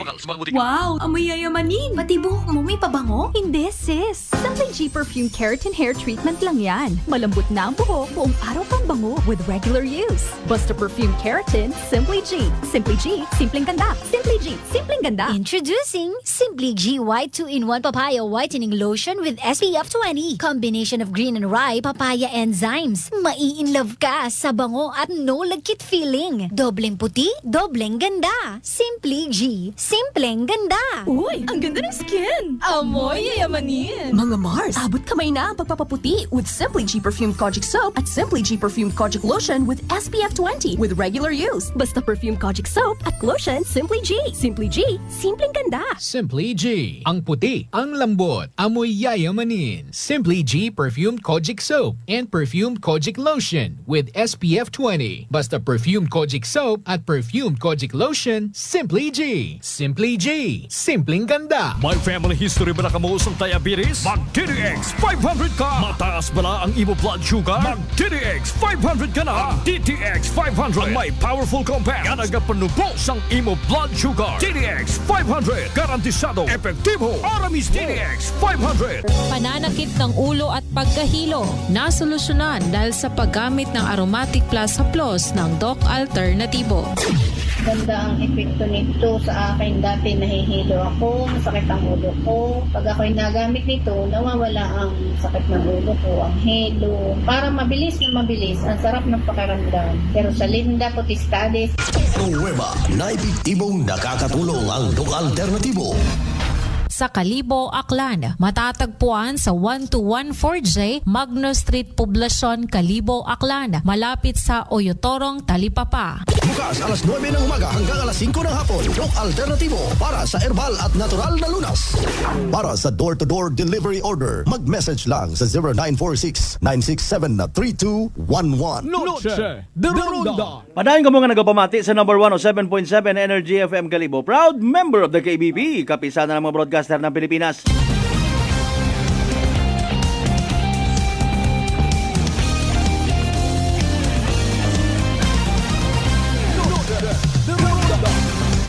Wow, amoy yayamanin. Pati buhok mo may pabango? Hindi, sis. Simply G Perfume Keratin Hair Treatment lang yan. Malambot na ang buhok, buong araw pang bango with regular use. Basta Perfume Keratin, Simply G. Simply G, simpleng ganda. Simply G, simpleng ganda. Introducing Simply G White 2-in-1 Papaya Whitening Lotion with SPF 20. Combination of green and rye papaya enzymes. Mai-in-love ka sa bango at no lagkit feeling. Dobleng puti, dobleng ganda. Simply G, simpleng ganda. Uy, ang ganda ng skin. Amoy yayamanin. Mga Mars, abot kamay na ang pagpapaputi with Simply G Perfume Kojic Soap at Simply G Perfume Kojic Lotion with SPF 20 with regular use. Basta Perfume Kojic Soap at Lotion, Simply G. Simply G, simpleng ganda. Simply G. Ang puti, ang lambot, amoy yayamanin. Simply G Perfumed Kojic Soap and Perfumed Kojic Lotion with SPF 20. Basta Perfumed Kojic Soap at Perfumed Kojic Lotion, Simply G. Simply G. Simpleng ganda. May family history ba na kamuusong diabetes? Mag-DDX 500 ka! Mataas ba na ang imo blood sugar? Mag-DDX 500 ka na! DTX 500 ang may powerful compounds nga nagapanubos ang imo blood sugar. DDX 500 garantisado, epektibo. Aramis DDX 500. Pananakit ng ulo at pagkahilo nasolusyonan dahil sa paggamit ng Aromatic Plus Plus ng Doc Alternatibo. Ganda ang epekto nito sa akin. Dati nahihilo ako, masakit ang ulo ko. Pag ako'y nagamit nito, nawawala ang sakit ng ulo ko, ang hilo. Para mabilis na mabilis, ang sarap ng pakiramdam. Pero sa Linda Potestades, Nueva na epektibong nakakatulong ang Doc Alternatibo. Sa Kalibo, Aklan, matatagpuan sa 1214J Magno Street, Poblacion, Kalibo, Aklan, malapit sa Oyotorong, Talipapa. Bukas alas 9 ng umaga hanggang alas 5 ng hapon. Doc Alternatibo para sa herbal at natural na lunas. Para sa door-to-door delivery order, mag-message lang sa 0946-967-3211. Noche de Ronda. Padayon ka mga nagapamati sa number 107.7 Energy FM Kalibo. Proud member of the KBP, kapisan ng mga broadcaster ng Pilipinas.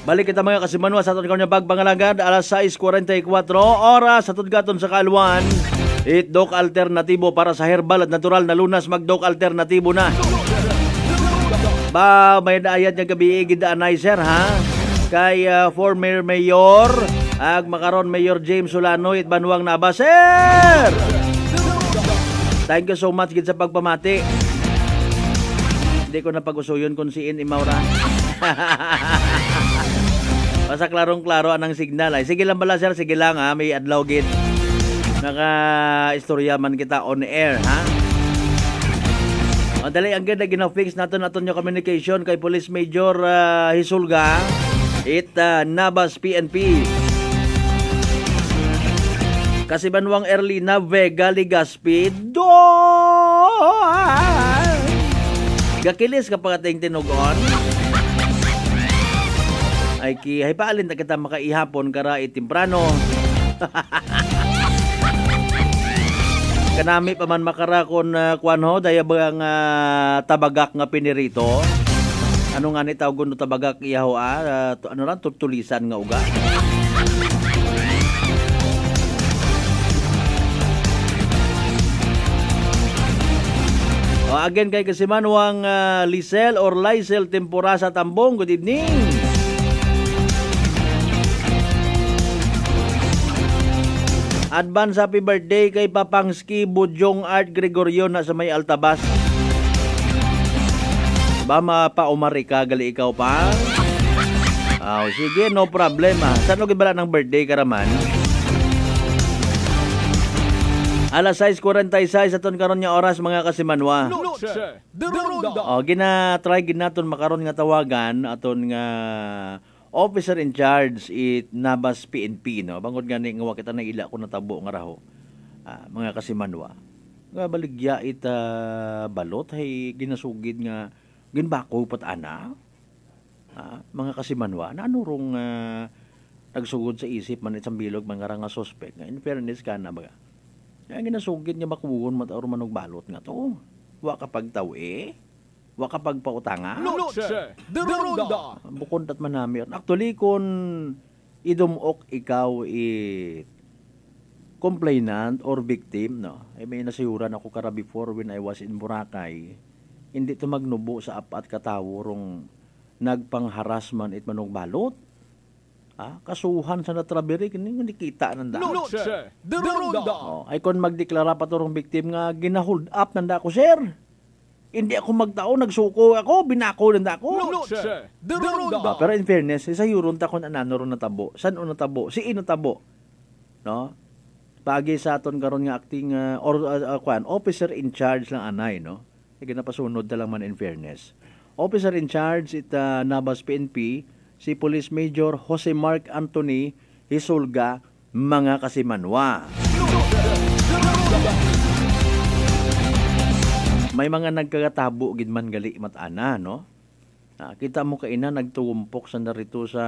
Balik kita mga kasimanwa sa aton kanyang pagpangalagad alas 6:44 oras sa tudgaton sa Kaluan. Doc Alternatibo para sa herbal at natural na lunas, mag-Doc Alternatibo na. Ba may daayat nga gabi gid-anizer ha kay former mayor ag makaron Mayor James Solano it Banwang Naba, sir. Thank you so much gid sa pagpamati. Hindi ko na pag-usuyon kung si In Imaura. Basta klarong-klaro anang signal ay. Sige lang bala sir, sige lang ha, may adlaw gid. Naka-istorya man kita on air ha. O dali ang ganda gina-fix naton yung communication kay Police Major Hisulga it Nabas PNP. Kasi Banwang Early Navega Ligaspi do gakilis kapag ating tinugon ay hay paalin na kita makaihapon kara itimprano. Kanami pa man makarakon kuanho daya bang tabagak nga pinirito. Ano nga ni tawgon no tabagak iyaho ano lang tutulisan nga uga. Again kay Kasimanwang Lisel or Lysel Temporasa Tambong. Good evening. Advance happy birthday kay Papangski Budyong Art Gregorio na sa may Altabas. Ba mapaumari ka gali ikaw pa. Sige, no problema. Saan lugid bala ng birthday ka raman? Alas 6:46 aton karon nga oras mga kasimanwa. Gina-try ginaton makaron nga tawagan aton nga officer in charge it Nabas PNP no. Bangod gani nga wa kita na ila ko natabo nga raho. Mga kasimanwa. Nga baligya it balot hay ginasugid nga ginbako pat ana. Mga kasimanwa na anurong nagsugod sa isip man isang bilog mga nga suspect nga in fairness kana baga. Kaya ginasugid niya makuhon mataor manog balot nga to. Wa kapag tawi, wa kapag pautanga. Bukod at manami. Actually, kung idumok ikaw complainant or victim, no? Ay may nasiyuran ako kara before when I was in Boracay. Hindi to magnubo sa apat katawo rong nagpang-harassment it manog balot. Kasuhan sa natrabiri kini nakita nanda. Ay kon magdeklara pa turong victim nga ginahold up nanda ako, sir. Hindi ako magtao, nagsuko ako, binako nanda ako. Pero in fairness, sa yuron ta kon anano ron natabo. San on natabo? Si ino tabo. No? Pagi sa aton karon nga acting officer in charge lang anay, no? Sige napasunod ta lang man in fairness. Officer in charge it Nabas PNP si Police Major Jose Mark Anthony Hisulga, mga kasimanwa. May mga nagkagatabo gid man gali matana, no? Kita mo kaina nagtugumpok sa narito sa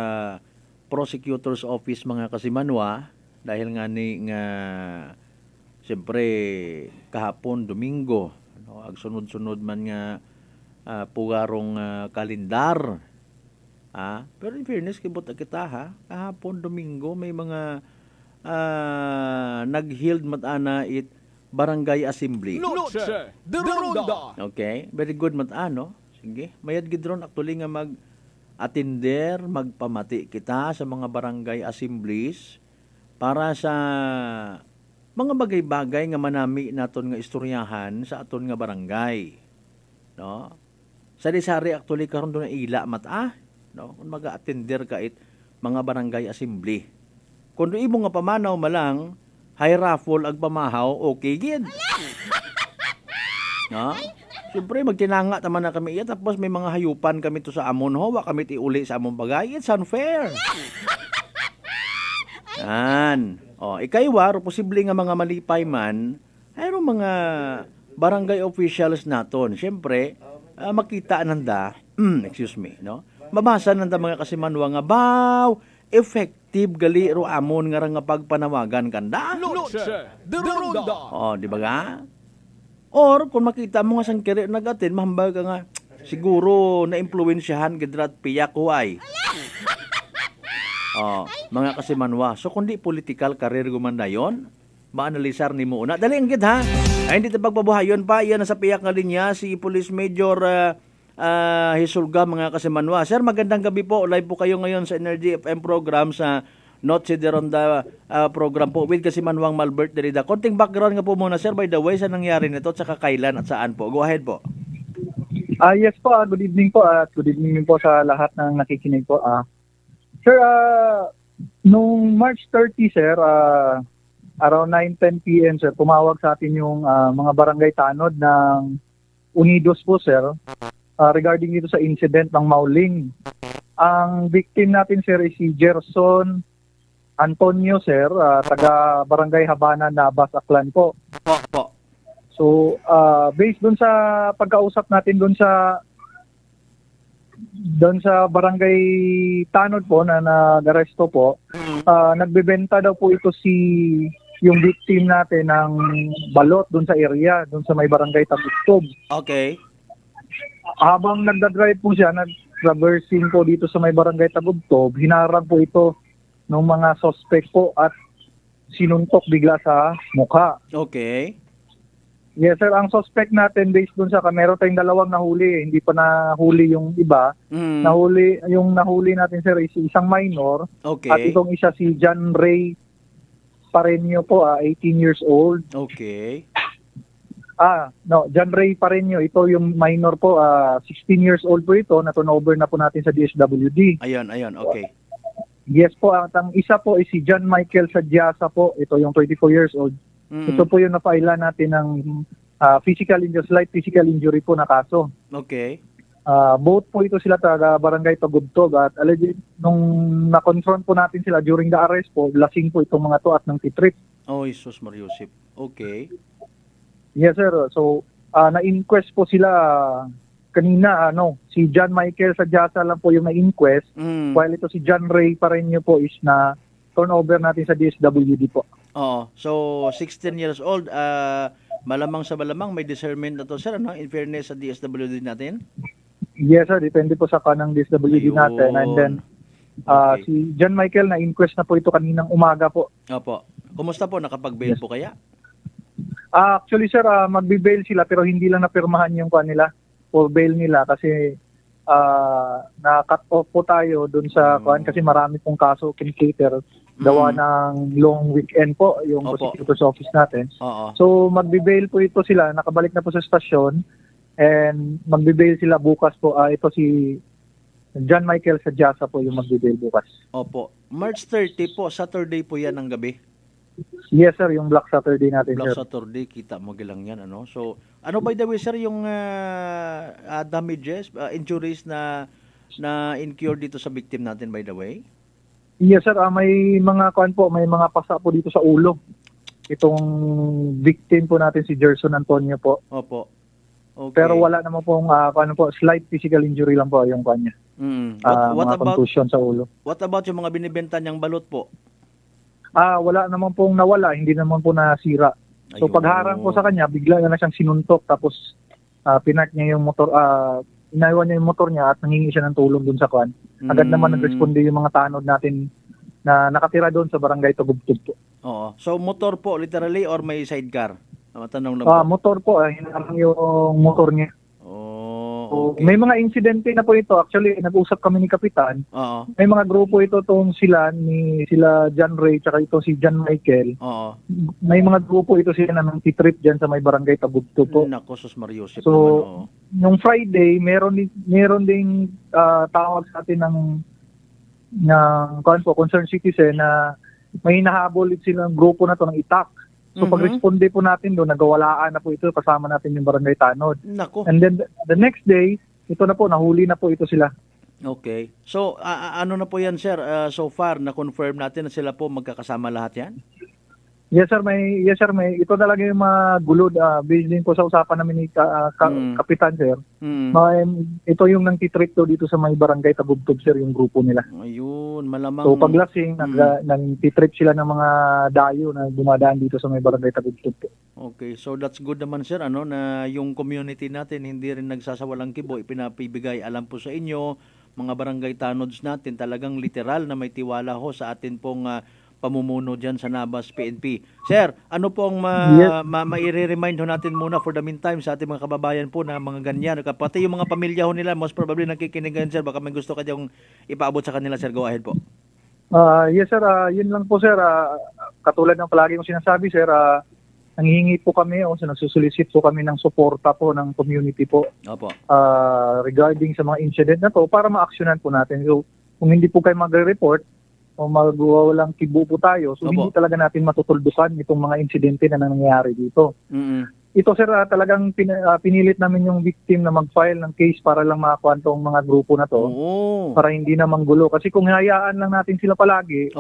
prosecutor's office mga kasimanwa dahil nga ni nga siyempre kahapon Domingo, no? Ag sunod-sunod man nga pugarong kalendar. Pero in fairness, kibot kita kahapon Domingo may mga nag-held matana it barangay assembly. Okay, very good matano. Sige, mayad gidron actually nga mag-attender, magpamati kita sa mga barangay assemblies para sa mga bagay-bagay nga manami naton nga istoryahan sa aton nga barangay. No? Sari-sari actually karon do na ila mata. No, kung mag-attender ka mga barangay assembly. Kung imo nga pamanaw malang high raffle ag pamahaw, okay gid. No? Siyempre magtinanga taman na kami iya tapos may mga hayupan kami to sa amon ho, wa kami ti uli sa among bagay. It's unfair. Ikay war posible nga mga malipay man ayro mga barangay officials naton. Siyempre makita nanda, excuse me, no? Mabasa nanda mga kasimanwa nga baw effective gali ro amon nga pagpanawagan kanda. Di ba ga? Or kung makita mo nga sang kere nagatin mahambag ka nga siguro na impluwensyahan gidrat piyak huay. Mga kasimanwa. So kundi political career gumanda yon, maanalisar ni mo una. Dali ang gid ha. Ay hindi ta pagpabuhayon pa iyan sa piyak nga linya si Police Major Hisulga, mga kasimanwa. Sir, magandang gabi po. Live po kayo ngayon sa Energy FM program sa Noche de Ronda program po with Kasimanwang Malbert Derrida. Konting background nga po muna, sir, by the way, sa nangyari nito at saka kailan at saan po. Go ahead po. Yes po, good evening po at good evening po sa lahat ng nakikinig po. Sir, nung March 30, sir, around 9:10 p.m., sir, tumawag sa atin yung mga barangay tanod ng Unidos po, sir, regarding dito sa incident ng Mauling. Ang victim natin, sir, is si Gerson Antonio, sir, taga Barangay Habana, Nabas, Aklan po. Po. So, based dun sa pagkausap natin dun sa Barangay Tanod po na nag-aresto po, nagbebenta daw po ito yung victim natin ng balot dun sa area, dun sa may Barangay Tagugtog. Okay. Habang nagdadrive po siya, nag-traversing po dito sa may Barangay Tagugtog, hinarang po ito ng mga suspect po at sinuntok bigla sa mukha. Okay. Yes, sir. Ang suspect natin based dun sa meron tayong dalawang nahuli. Hindi pa nahuli yung iba. Yung nahuli natin, sir, is isang minor. Okay. At itong isa si John Ray Pareño po, 18 years old. Okay. No, John Ray Pareño. Ito yung minor po. 16 years old po ito. Na-turnover na po natin sa DSWD. Ayun, okay. Yes po. Ang isa po is si John Michael Sadyasa po. Ito yung 24 years old. Ito po yung na-file natin ng slight physical injury po na kaso. Okay. Both po ito sila taga Barangay Tagubtog at alleged nung na-confront po natin sila during the arrest po, lasing po itong mga to at ng titrip. Oh, Jesus Mariusip. Okay. Yes, sir. So, na-inquest po sila kanina, si John Michael Sadyasa lang po yung na-inquest, while ito si John Ray Pareño po is na turnover natin sa DSWD po. Oo. So, 16 years old, malamang sa malamang may discernment na to, sir, in fairness sa DSWD natin? Yes, sir. Depende po sa kanang DSWD natin. And then, si John Michael na-inquest na po ito kaninang umaga po. Opo. Kumusta po? Nakapag-bail po kaya? Actually, sir, magbe-bail sila pero hindi lang napirmahan yung kanila for bail nila kasi na-cut off po tayo dun sa kasi marami pong kaso kinikater gawa ng long weekend po yung prosecutor's office natin. So magbe-bail po ito sila, nakabalik na po sa stasyon and magbe-bail sila bukas po. Ito si John Michael Sadyasa po yung magbe-bail bukas. Opo. March 30 po, Saturday po yan ng gabi. Yes, sir, yung Black Saturday natin, Black sir. Saturday, kita mo gilang yan, So, by the way, sir, yung damages, injuries na incurred dito sa victim natin, by the way? Yes, sir, may mga may mga pasa po dito sa ulo. Itong victim po natin si Gerson Antonio po. Opo. Okay. Pero wala naman pong slight physical injury lang po yung kanya. What about contusion sa ulo. What about yung mga binibenta niyang balot po? Wala naman pong nawala, hindi naman po nasira. So pagharang ko sa kanya, bigla na siyang sinuntok tapos pinark niya yung motor, inawan niya yung motor niya at nangingi siya ng tulong dun sa kwan. Agad naman nag-responde yung mga tanod natin na nakatira doon sa Barangay Tagubtog po. Oo. So motor po literally or may sidecar? Matanong lang po. Motor po, hinarang yung motor niya. Okay. May mga insidente na po ito. Actually, nag-usap kami ni Kapitan. May mga grupo ito tong sila John Ray tsaka ito si John Michael. May mga grupo ito sila na nang-titrip dyan sa may Barangay Tagubtog po. Nako, sus Mariusip. So, nung Friday, meron ding tawag sa atin ng concerned citizen na may hinahabol silang grupo na to ng itak. So pag-responde po natin doon, nagawalaan na po ito, kasama natin yung Barangay Tanod. Nako. And then the next day, ito na po, nahuli na po ito sila. Okay. So ano na po yan, sir? So far, na-confirm natin na sila po magkakasama lahat yan? Yes sir, may ito talaga yung mga gulo based din po sa usapan namin ni Kapitan, sir. Ito yung nang-titrip dito sa may Barangay Tagubtog, sir, yung grupo nila. Ayun, malamang. So paglasing, nang-titrip sila ng mga dayo na dumadaan dito sa may Barangay Tagubtog. Okay, so that's good naman, sir, na yung community natin hindi rin nagsasawalang kibo, ipinapibigay alam po sa inyo, mga barangay tanods natin, talagang literal na may tiwala ho sa atin pong pamumuno dyan sa Nabas PNP. Sir, ano pong mai-remind ho natin muna for the meantime sa ating mga kababayan po na mga ganyan, pati yung mga pamilya ho nila, most probably nakikinig ganyan, sir, baka may gusto ka diyang ipaabot sa kanila, sir, go ahead po. Yes sir, yun lang po sir, katulad ng palagi kong sinasabi, sir, nanghihingi po kami o nagsusulisit po kami ng suporta po ng community po. Opo. Regarding sa mga incident na to para ma-actionan po natin. So, kung hindi po kayo magre-report o magwawalang kibo po tayo, so hindi talaga natin matutuldukan itong mga insidente na nangyayari dito. Ito sir, talagang pinilit namin yung victim na mag-file ng case para lang makakuha tong mga grupo na to. Para hindi na manggulo. Kasi kung hayaan lang natin sila palagi,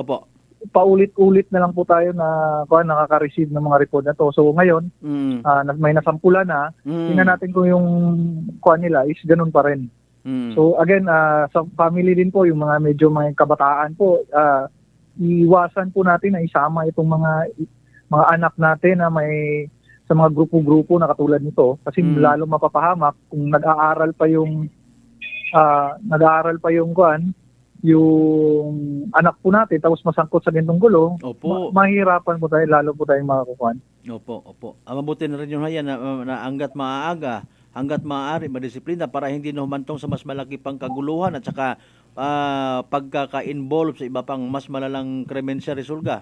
paulit-ulit na lang po tayo na nakaka-receive ng mga report na to. So ngayon, may nasampula na, tingnan natin kung yung nila is ganun pa rin. So again, sa family din po, yung mga medyo may kabataan po, iwasan po natin na isama itong mga anak natin na may sa mga grupo-grupo na katulad nito kasi lalo mapapahamak kung nag-aaral pa yung yung anak po natin tapos masangkot sa ganitong gulo, mahirapan po tayo, lalo po tayong makakukuhan. Opo. Mabuti na rin yung hayan na hanggat maaga, hanggat maaari, madisiplina para hindi na humantong sa mas malaki pang kaguluhan at saka pagkaka-involve sa iba pang mas malalang krimen sa resulga.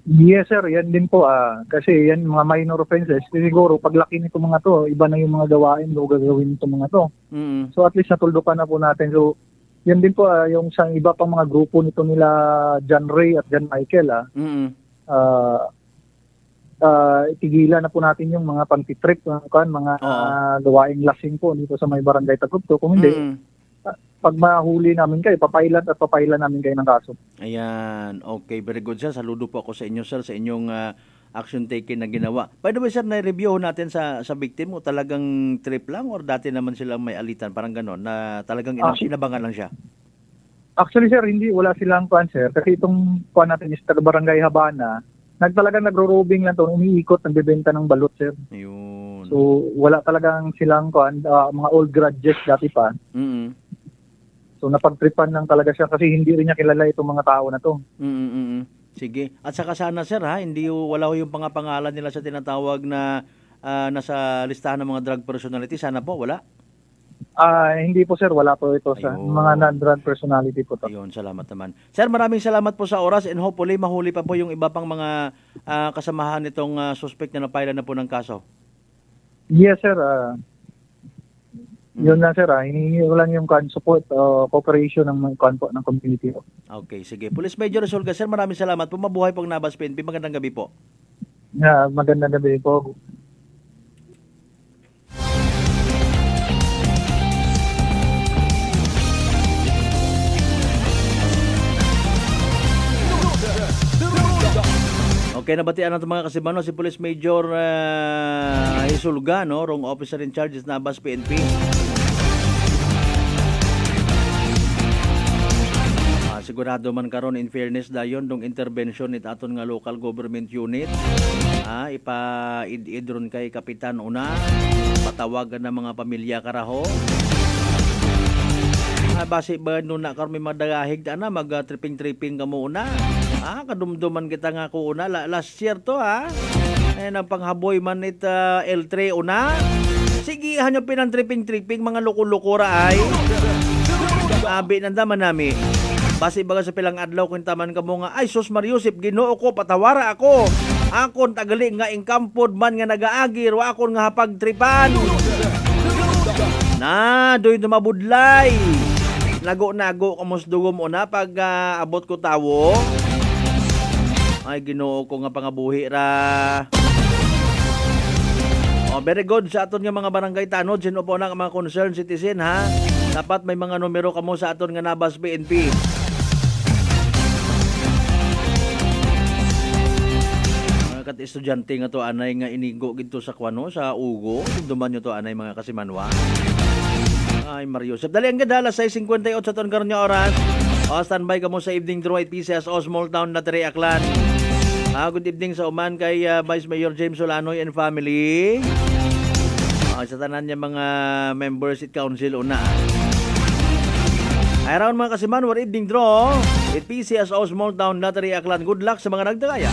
Yes sir, yan din po. Kasi yan mga minor offenses. Siguro paglaki nito mga to, iba na yung mga gawain o gagawin nito mga to. So at least natuldukan na po natin. So yan din po yung sa iba pang mga grupo nito nila John Ray at John Michael. Itigilan na po natin yung mga pantitrip, mga gawaing lasing po dito sa may barangay Tagubto. Kung hindi, pag mahuli namin kayo, papailan namin kayo ng kaso. Ayan. Okay, very good sir. Saludo po ako sa inyo sir, sa inyong action taken na ginawa. By the way sir, na-review natin sa victim mo, talagang trip lang or dati naman silang may alitan, parang gano'n, na talagang inabangan lang siya? Actually sir, wala silang kuan sir. Kasi itong kuan natin is Barangay Habana, talagang nagro-robing lang to, umiikot, nagbebenta ng balot sir. Ayun. So wala talagang silang kuan, mga old grudges dati pa. So napagtripan lang talaga siya kasi hindi rin niya kilala itong mga tao na to. Sige. At saka sana sir wala yung pangalan nila sa tinatawag na nasa listahan ng mga drug personality. Sana po wala. Hindi po sir, wala po ito sa mga non-drug personality po to. Ayun, salamat naman. Sir, maraming salamat po sa oras and hopefully mahuli pa po yung iba pang mga kasamahan nitong suspect na napailan na po ng kaso. Yes sir. Yun lang sir, hinihingi ko lang yung support, cooperation ng community. Okay, sige. Police Major Resolga, sir, maraming salamat po. Mabuhay pong Nabas PNP. Magandang gabi po. Magandang gabi po. Okay, nabatian natin mga kasimano si Police Major Isulga, wrong officer in charge is Nabas PNP. Sigurado man karon in fairness dayon dong intervention nit aton nga local government unit. Ipa-id ron kay kapitan una, patawagan ng mga pamilya karaho. Base ba nun na karon may madagahig na mag-tripping ka muna. Kadumduman kita nga ko una last year to Ayan ang panghaboy man it L3 una. Sige hanyo pinang-tripping mga loko-lokora ay. Abi nandaman nami. Base baga sa pilang adlaw kung taman ka mo nga ay sus Mariusip Ginoo ko patawara ako. Akon tagali nga ingkampod man nga nagaagir wa akon nga hapagtripan. Doy dumabudlay. Nago kamusdugom una pag abot ko tawo. Ay Ginoo ko nga pangabuhi ra. Very good sa aton nga mga barangay tanod sino po na mga concerned citizen dapat may mga numero kamo sa aton nga Nabas PNP. Kat estudyante nga to anay nga inigo gito sa sa Ugo duman nyo to anay mga kasimanwa. Ay Mariusep dali ang ganda 6:58 sa ton karon nga oras. Standby ka mo sa evening draw at PCSO Small Town na Tere Aklan. Good evening sa uman kay Vice Mayor James Solanoy and family. Sa tanan niya mga members at council una. Ay round mga kasiman, war evening draw at PCSO Small Town Lottery Aklan. Good luck sa mga nagdagaya.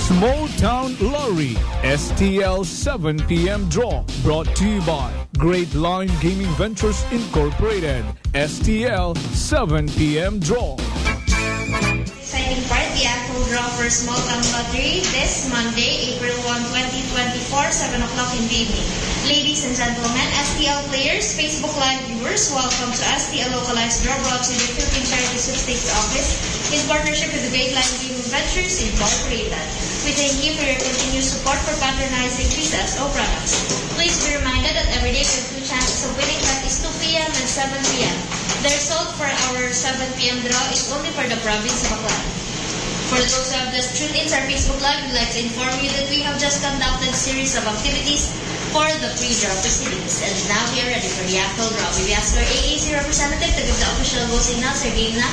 Small Town Lottery STL 7 p.m. draw brought to you by Great Line Gaming Ventures Incorporated. STL 7 p.m. draw. Exciting part, the actual draw for Small Town Lottery this Monday, April 1, 2024, 7 o'clock in the evening. Ladies and gentlemen, STL players, Facebook Live viewers, welcome to STL Localized Draw brought to the Philippine Charity Sweepstakes Office in partnership with the Great Line Gaming Ventures Incorporated. We thank you for your continued support for patronizing PCSO products. Please be reminded that every day we have 2 chances of winning, that is 2 p.m. and 7 p.m. The result for our 7 p.m. draw is only for the province of Aklan. For those who have just tuned in to our Facebook Live, we'd like to inform you that we have just conducted a series of activities for the pre-draw proceedings. And now we are ready for the actual draw. We ask our AAC representative to give the official go signal. Sir, game na.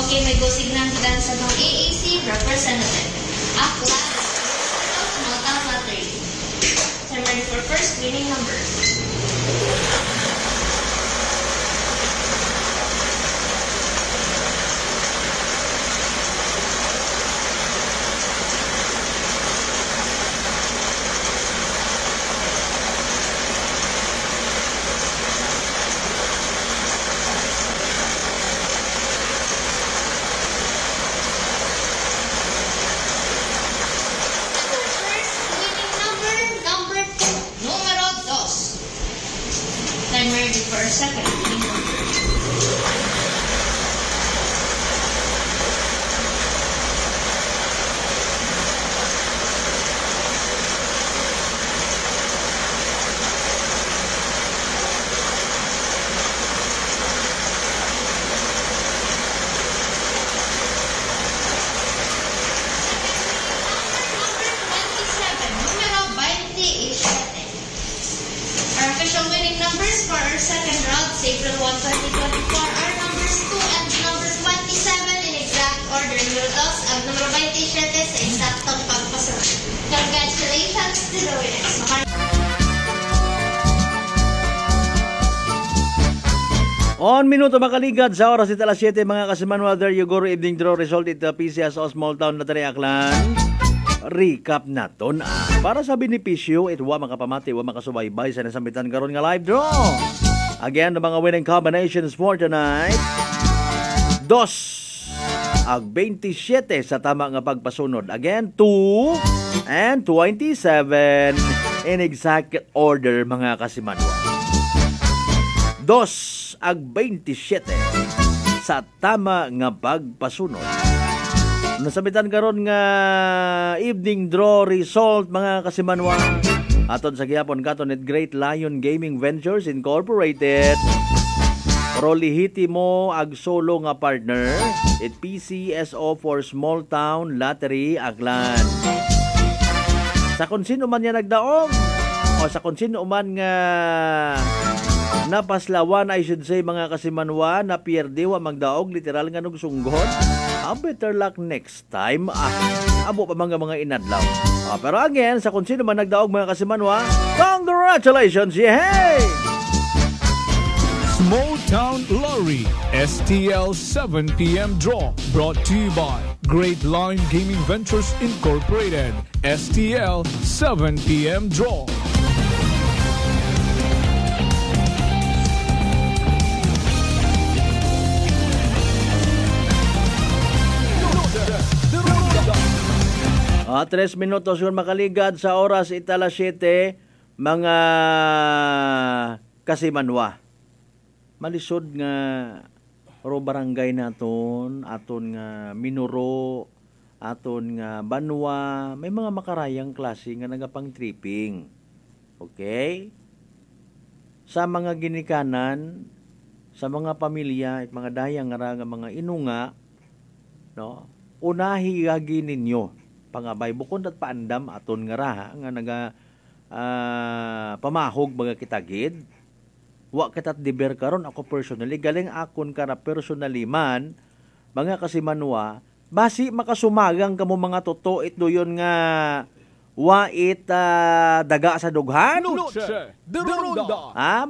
Okay, may go signal dahil sa mga AAC representative. Aklan, Small Town Lottery. So I'm ready for first winning number. second inning order. Numero 27. Our official winning numbers for our second round, April 1, 2024, are numbers 2 and number 27 in exact order. Minutos ang numero 27 sa eksaktong pagpasunod. Congratulations to the winners. On minuto makaligad sa oras ita alas 7 mga kasimanwa, there you go, evening draw result ita PCS o small town na Tari Aklan. Recap naton para sa benepisyo ito wa makapamati wa makasubaybay sa nasambitan karon nga live draw. Again, the mga winning combinations for tonight. 2 ag 27 sa tama nga pagpasunod. Again, 2 and 27 in exact order mga kasimanwa. 2 ag 27 sa tama nga pagpasunod. Nasabitan karon nga evening draw result mga kasimanwa. Aton sa gihapon katon at Great Lion Gaming Ventures Incorporated. Rolihiti mo ag solo nga partner at PCSO for Small Town Lottery Aklan. Sa kung sino man yan nagdaong o sa kung sino man nga napaslawan, I should say mga kasimanwa, na pierde wa magdaog literal nga nugsunggod. Better luck next time. Abo pa mga inadlaw. Pero again, sa kung sino man nagdaog mga kasimanwa, congratulations! Yay! Small Town Lottery STL 7 p.m. draw brought to you by Great Lion Gaming Ventures Incorporated. STL 7 p.m. draw. At 3 minutos yun makaligad sa oras ita alas 7 mga kasimanwa. Malisod nga ro barangay naton, aton nga Minuro, aton nga Banwa, may mga makarayang klase nga nagapang tripping. Okay? Sa mga ginikanan, sa mga pamilya at mga dayang nga mga inunga, no? Unahi gagi ninyo pangabay bukod at paandam aton nga raha nga naga pamahog mga kitagid. Wa kitat diber karon ako personally galing akon kara personally man mga kasimanwa basi makasumagang kamo mga toto itdo yon nga wa daga sa dughan.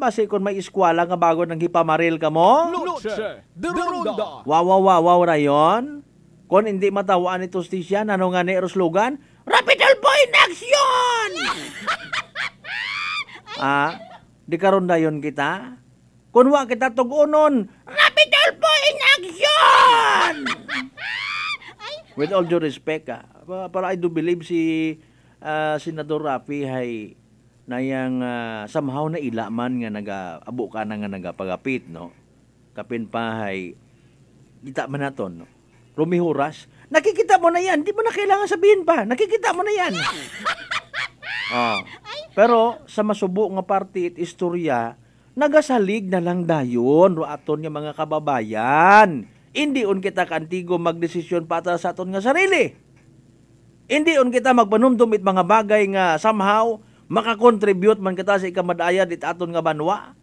Basi kun may eskwela nga bago nang hipamaril kamo. Wow rayon. Kung hindi matawaan ito stisyan, ano nga ni slogan? Rapital po in action! Di karon dayon kita. Kung wa kita tugunon, Rapital po in action! With all due respect, para I do believe si Senador Rafi ay nayang somehow na ilaman nga nag-abo ka na nga nagapagapit, no? Kapin pa ay kita man naton, no? Rumihuras. Nakikita mo na yan. Di mo na kailangan sabihin pa. Nakikita mo na yan. Pero sa masubo nga party at istorya, nagasalig na lang dayon ro aton nga mga kababayan. Hindi on kita kantigo magdesisyon para sa aton nga sarili. Hindi on kita magpanumdum it mga bagay nga somehow makakontribute man kita sa ikamadayad it aton nga banwa.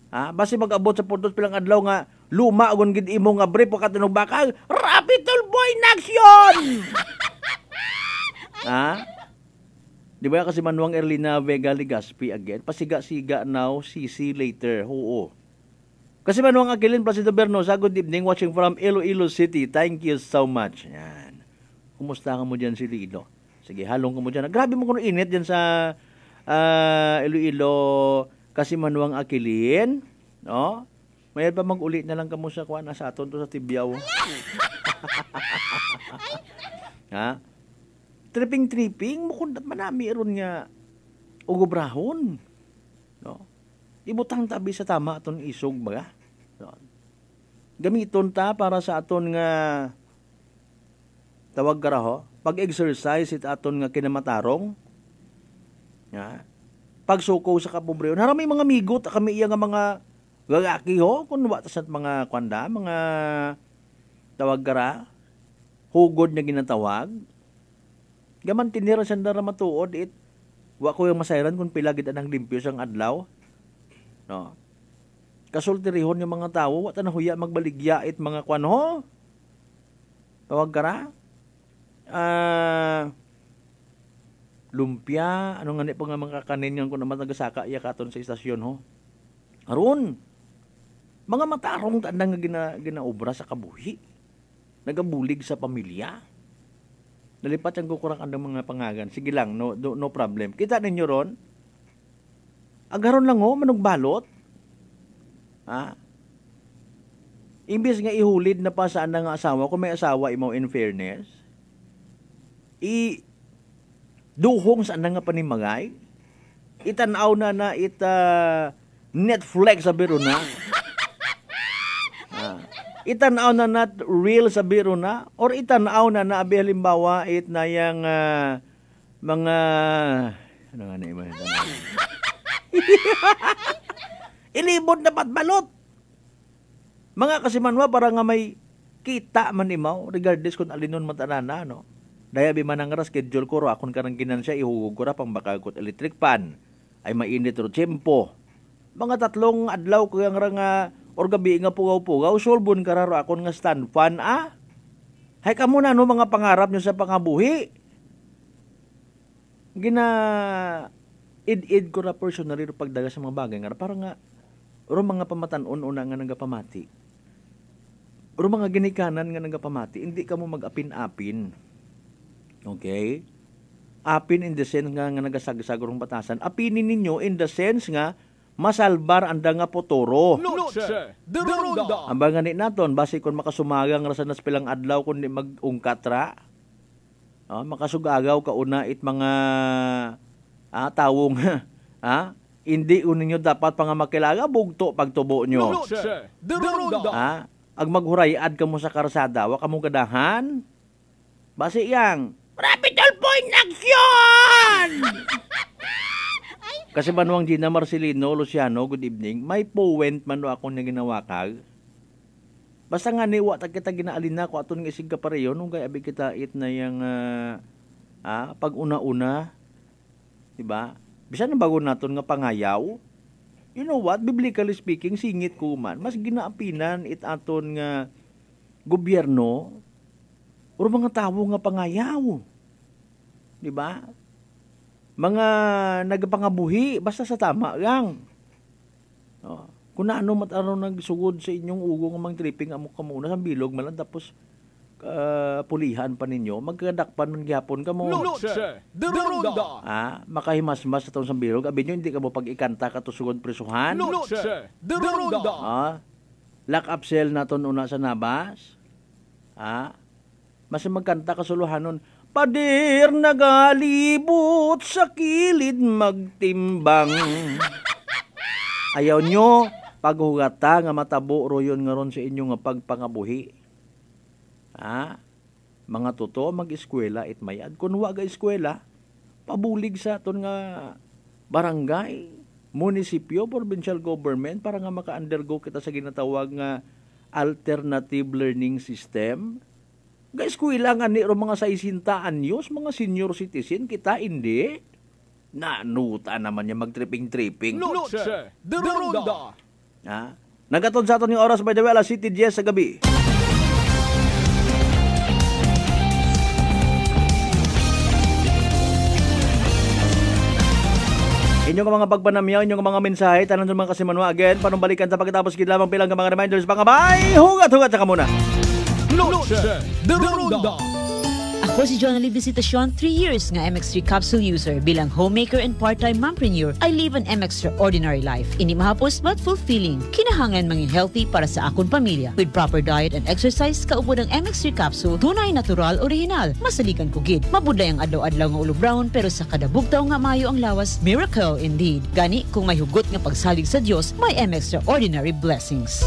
Basi mag-abot sa puntos pilang adlaw nga luma agon gid imo nga brief o katunog bakal, Rapital boy in action! Di ba kasi Manuang Erlina Vega Ligaspi again? Pasiga-siga now, CC later. Oo. Kasi Manuang Aquilin Placido Bernosa, good evening, watching from Iloilo City. Thank you so much. Yan. Kumusta ka mo dyan si Lilo? Sige, halong ka mo dyan. Grabe mo kung init dyan sa Iloilo kasi Manuang Aquilin. No? Mayroon pa mag-ulit na lang kamo sa kuwan sa aton to sa Tibyaw. Tripping mo kung manami ron nga ugobrahon. No? ibutang tabi sa tama aton isog ba? Gamiton ta para sa aton nga tawag karaho, pag-exercise it aton nga kinamatarong. Pagsuko sa kapobreo. Naramay mga migot kami iya nga mga gagaki ho kun wa ta sa mga kwanda, mga tawag kara hugod na ginatawag. Gaman tinira sa ndara matuod it wa ko yung masayran kung pila gid anang limpyo sang adlaw. No. Kasultirihon yung mga tawo wa ta nahuya magbaligya it mga kwan ho. Tawag kara lumpia, ano nga ni pa nga mga kanin yan kung naman nagasaka iya katon sa istasyon ho. Aron, mga matarong tandang nga ginaobra sa kabuhi. Nagabulig sa pamilya. Nalipat yung kukurang andang mga pangagan. Sige lang, no problem. Kita ninyo ron, agaron lang ho, manugbalot. Imbis nga ihulid na pa saan nga asawa, kung may asawa imaw in fairness, duhong saan nga panimagay, itanaw na Netflix sa biro na, itanaw na real sa biro na, or itanaw na abi halimbawa it na yung mga ano nga na iba ilibot na patbalot mga kasimanwa para nga may kita man imaw regardless kung alinon matanana no. Daya bimanang ra schedule ko ro akon karang ginansya ihugog ko ra pang bakagot electric pan ay mainit ro tiyempo. Mga 3 adlaw ko yang ra nga or gabi nga pugaw-pugaw solbon ka ra ro akon nga stand fan hay kamo na no mga pangarap nyo sa pangabuhi. Gina id ko ra personally ro pagdaga sa mga bagay nga para nga ro mga pamatan-on una nga nagapamati. Ro mga ginikanan nga nagapamati hindi ka mo mag-apin-apin. Okay? Apin in the sense nga nagasagsag rong batasan. Apinin ninyo in the sense nga masalbar anda nga potoro. Ang bangani naton base kon makasumagang ra sa naspilang adlaw kun di mag-ungkat ra. Makasugagaw ka una it mga tawong hindi uninyo dapat pa nga makilaga bugto pagtubo nyo. Ag maghurayad ka mo sa karsada wa ka mo gadahan. Base yang Capital Point Action! Kasi manuang Gina Marcelino, Luciano, good evening. May point man ako na ginawa kag. Basta nga niwa ta kita ginaalin na ko aton nga isig ka pareho nung kay abi kita it na yang pag una-una, di ba? Bisan na bago naton nga pangayaw. You know what? Biblically speaking, singit ko man. Mas ginaapinan it aton nga gobyerno o mga tawo nga pangayaw. Di ba? Mga nagpangabuhi, basta sa tama lang. Kung ano mataro nagsugod sa inyong ugo nga mang tripping amo ka muna sa bilog malan tapos pulihan pa ninyo, magkadakpan man gyapon ka mo. Makahimas-mas sa taon sa bilog, abi nyo hindi ka mo pag-ikanta katusugod presuhan. Lock up cell naton una sa nabas. Mas magkanta kasuluhanon, pader nagalibot sa kilid magtimbang. Ayaw nyo paghugata nga matabo ro yun nga ron sa inyo nga pagpangabuhi. Mga totoo mag-eskwela it mayad. Kung wa ga eskwela, pabulig sa ton nga barangay, munisipyo, provincial government para nga maka-undergo kita sa ginatawag nga alternative learning system. Guys, kuilangan ni mga 60 anyos, mga senior citizen, kita hindi. Nanuta naman niya mag-tripping-tripping. Nagatod sa aton yung oras by the way, alas 7:10 sa gabi. Inyong mga pagpanamyaw, inyong mga mensahe, tanan doon mga kasimanwa again, panumbalikan sa pagkatapos kidlamang pilang mga reminders, pangabay, hugat-hugat sa kamuna. Noche de Ronda. Ako si Jonalyn Visitacion, 3 years nga MX3 capsule user. Bilang homemaker and part-time mompreneur, I live an extraordinary life. Ini mahapos but fulfilling. Kinahangan mangin healthy para sa akong pamilya. With proper diet and exercise, kaupo ng MX3 capsule, tunay, natural, original. Masaligan ko gid. Mabuday ang adlaw-adlaw nga ulo brown, pero sa kada bugtaw nga mayo ang lawas, miracle indeed. Gani, kung may hugot nga pagsalig sa Dios, may extraordinary blessings.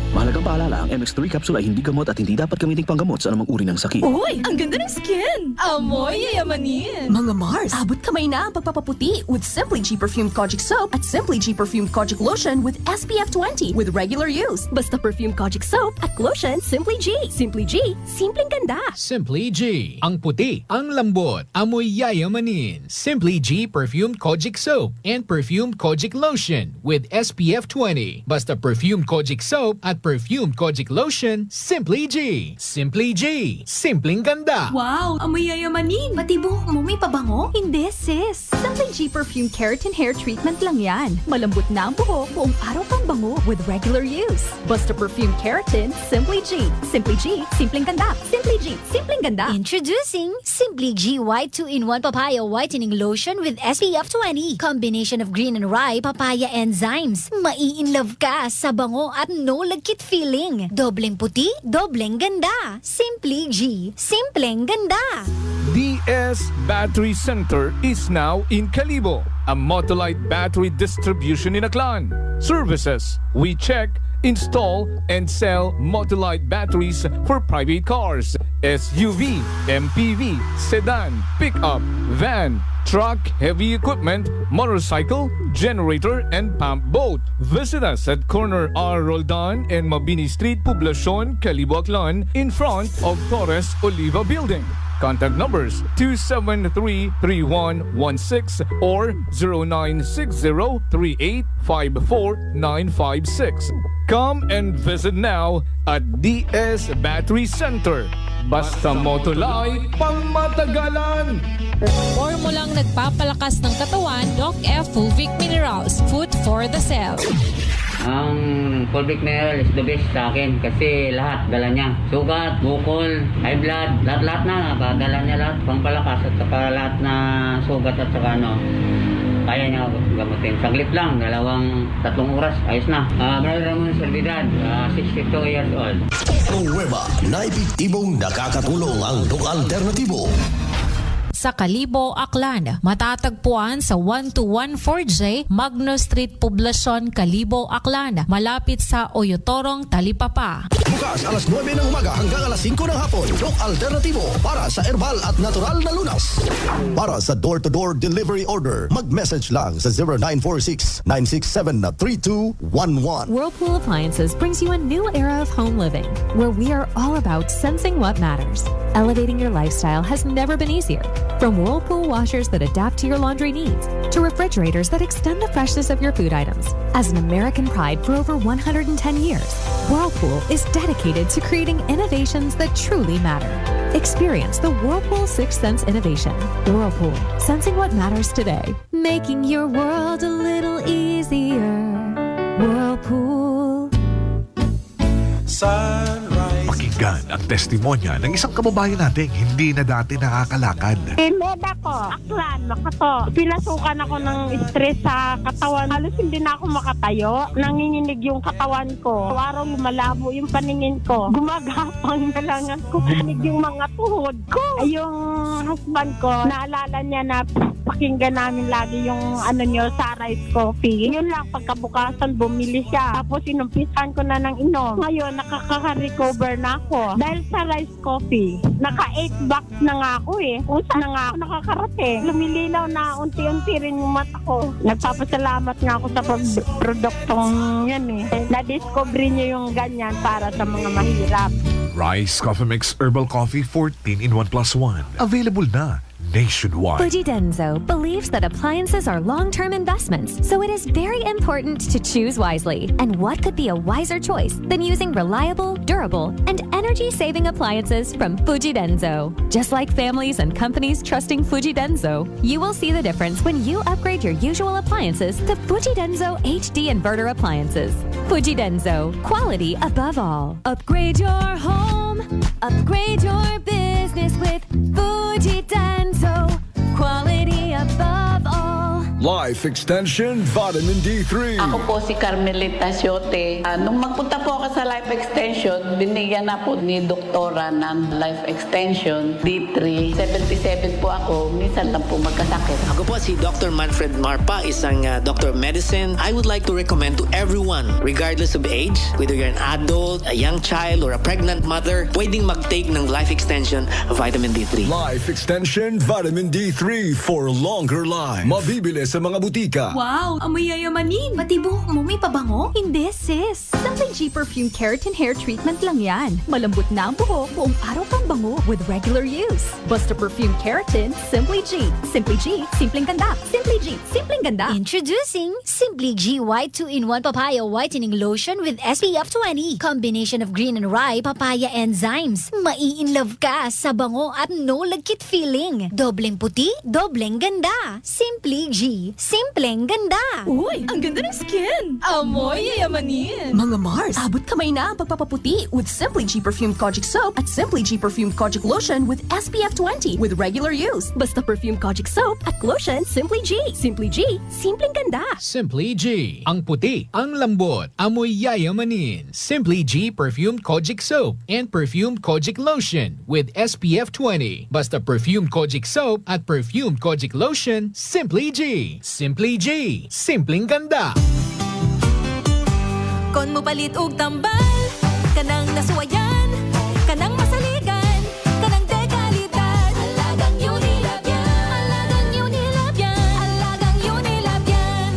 Mahalagang paalala, ang MX3 capsule ay hindi gamot at hindi dapat gamitin panggamot sa anumang uri ng sakit. Uy, ang ganda ng skin! Amoy yayamanin! Mga Mars, abot kamay na ang pagpapaputi with Simply G Perfumed Kojic Soap at Simply G Perfumed Kojic Lotion with SPF 20 with regular use. Basta Perfumed Kojic Soap at Lotion, Simply G. Simply G, simpleng ganda. Simply G. Ang puti, ang lambot, amoy yayamanin. Simply G Perfumed Kojic Soap and Perfumed Kojic Lotion with SPF 20. Basta Perfumed Kojic Soap at Perfumed Kojic Lotion, Simply G. Simply G. Simpleng ganda. Wow, amoy yayamanin. Pati buhok mo may pabango? Hindi, sis. Simply G Perfumed Keratin Hair Treatment lang yan. Malambot na ang buhok, buong araw pang bango with regular use. Basta Perfumed Keratin, Simply G. Simply G, simpleng ganda. Simply G, simpleng ganda. Introducing Simply G White 2-in-1 Papaya Whitening Lotion with SPF 20. Combination of green and rye papaya enzymes. Mai-in-love ka sa bango at no lagkit feeling. Dobleng puti, dobleng ganda. Simply G, simpleng ganda. DS Battery Center is now in Calibo, a Motolite battery distribution in Aklan. Services: we check, install, and sell Motolite batteries for private cars, SUV, MPV, sedan, pickup, van, truck, heavy equipment, motorcycle, generator, and pump boat. Visit us at corner R. Roldan and Mabini Street, Poblacion, Calibo, Aklan, in front of Torres Oliva Building. Contact numbers 273-3116 or 0960-3854-956. Come and visit now at DS Battery Center. Basta Motolite, pangmatagalan! Formulang nagpapalakas ng katawan, Doc F. Fulvic Minerals, food for the cell. Ang Fulvic Mineral is the best sa akin kasi lahat dala niya. Sugat, bukol, high blood, lahat na nakadala niya lahat. Pampalakas at saka lahat na sugat at saka kaya niya gamutin. Saglit lang, 2-3 oras, ayos na. Brother Ramon Servidad, 62 years old. Nueva na epektibong nakakatulong ang Doc Alternativo. Sa Calibo, Aklan, matatagpuan sa 1214J Magno Street, Poblacion, Calibo, Aklan, malapit sa Oyotorong, Talipapa. Bukas alas 9 ng umaga hanggang alas 5 ng hapon. Doc Alternativo para sa herbal at natural na lunas. Para sa door-to-door delivery order, mag-message lang sa 0946-967-3211. Whirlpool Appliances brings you a new era of home living, where we are all about sensing what matters. Elevating your lifestyle has never been easier. From Whirlpool washers that adapt to your laundry needs, to refrigerators that extend the freshness of your food items. As an American pride for over 110 years, Whirlpool is dedicated to creating innovations that truly matter. Experience the Whirlpool 6th Sense innovation. Whirlpool, sensing what matters today. Making your world a little easier. Whirlpool. Pakinggan ang testimonya ng isang kababayan nating hindi na dati nakakalakad. Med ako, Aklan, Makato. Pinasukan ako ng stress sa katawan. Halos hindi na ako makatayo. Nanginginig yung katawan ko. Araw lumalabo yung paningin ko. Gumagapang na lang ako. Nanginig yung mga tuhod ko. Yung husband ko, naalala niya na pakinggan namin lagi yung Sunrise Coffee. Yun lang, pagkabukasan bumili siya. Tapos inumpisan ko na ng inom. Ngayon, nakaka-recover na ako. Dahil sa rice coffee, naka-8 bucks na nga ako eh. Kung saan na nga ako nakakarating. Lumilinaw na unti-unti rin yung mata ko. Nagpapasalamat nga ako sa produktong yan eh. Na-discover niyo yung ganyan para sa mga mahirap. Rice Coffee Mix Herbal Coffee 14-in-1+1. Available na nationwide. Fuji Denso believes that appliances are long-term investments, so it is very important to choose wisely. And what could be a wiser choice than using reliable, durable, and energy-saving appliances from Fuji Denso? Just like families and companies trusting Fuji Denso, you will see the difference when you upgrade your usual appliances to Fuji Denso HD Inverter appliances. Fuji Denso, quality above all. Upgrade your home, upgrade your business. softness with Fuji Denso. Quality above all. Life Extension Vitamin D3. Ako po si Carmelita Siote. Nung magpunta po ako sa Life Extension, binigyan na po ni doktora ng Life Extension D3. 77 po ako, minsan lang po magkasakit. Ako po si Dr. Manfred Marpa, isang doctor of medicine. I would like to recommend to everyone, regardless of age, whether you're an adult, a young child, or a pregnant mother, pwedeng mag-take ng Life Extension Vitamin D3. Life Extension Vitamin D3 for longer life. Mabibili sa mga butika. Wow! Amoy yayamanin! Pati buhok mo may pabango? Hindi, sis! Simply G Perfume Keratin Hair Treatment lang yan. Malambot na ang buhok, buong araw kang bango with regular use. Basta Perfume Keratin, Simply G. Simply G, simpleng ganda. Simply G, simpleng ganda. Introducing Simply G White 2-in-1 Papaya Whitening Lotion with SPF 20. Combination of green and rye papaya enzymes. Mai-in-love ka sa bango at no lagkit feeling. Dobleng puti, dobleng ganda. Simply G. Simpleng ganda. Uy, ang ganda ng skin. Amoy yayamanin. Mga Mars, abot kamay na ang pagpapaputi with Simply G Perfumed Kojic Soap at Simply G Perfumed Kojic Lotion with SPF 20 with regular use. Basta Perfumed Kojic Soap at Lotion, Simply G. Simply G, simpleng ganda. Simply G. Ang puti, ang lambot, amoy yayamanin. Simply G Perfumed Kojic Soap and Perfumed Kojic Lotion with SPF 20. Basta Perfumed Kojic Soap at Perfumed Kojic Lotion, Simply G. Simply G. Simpleng ganda. Kon mo palit og tambal, kanang nasuwayan, kanang masaligan, kanang dekalidad. Alagang Unilab yan. Alagang Unilab yan. Alagang Unilab yan.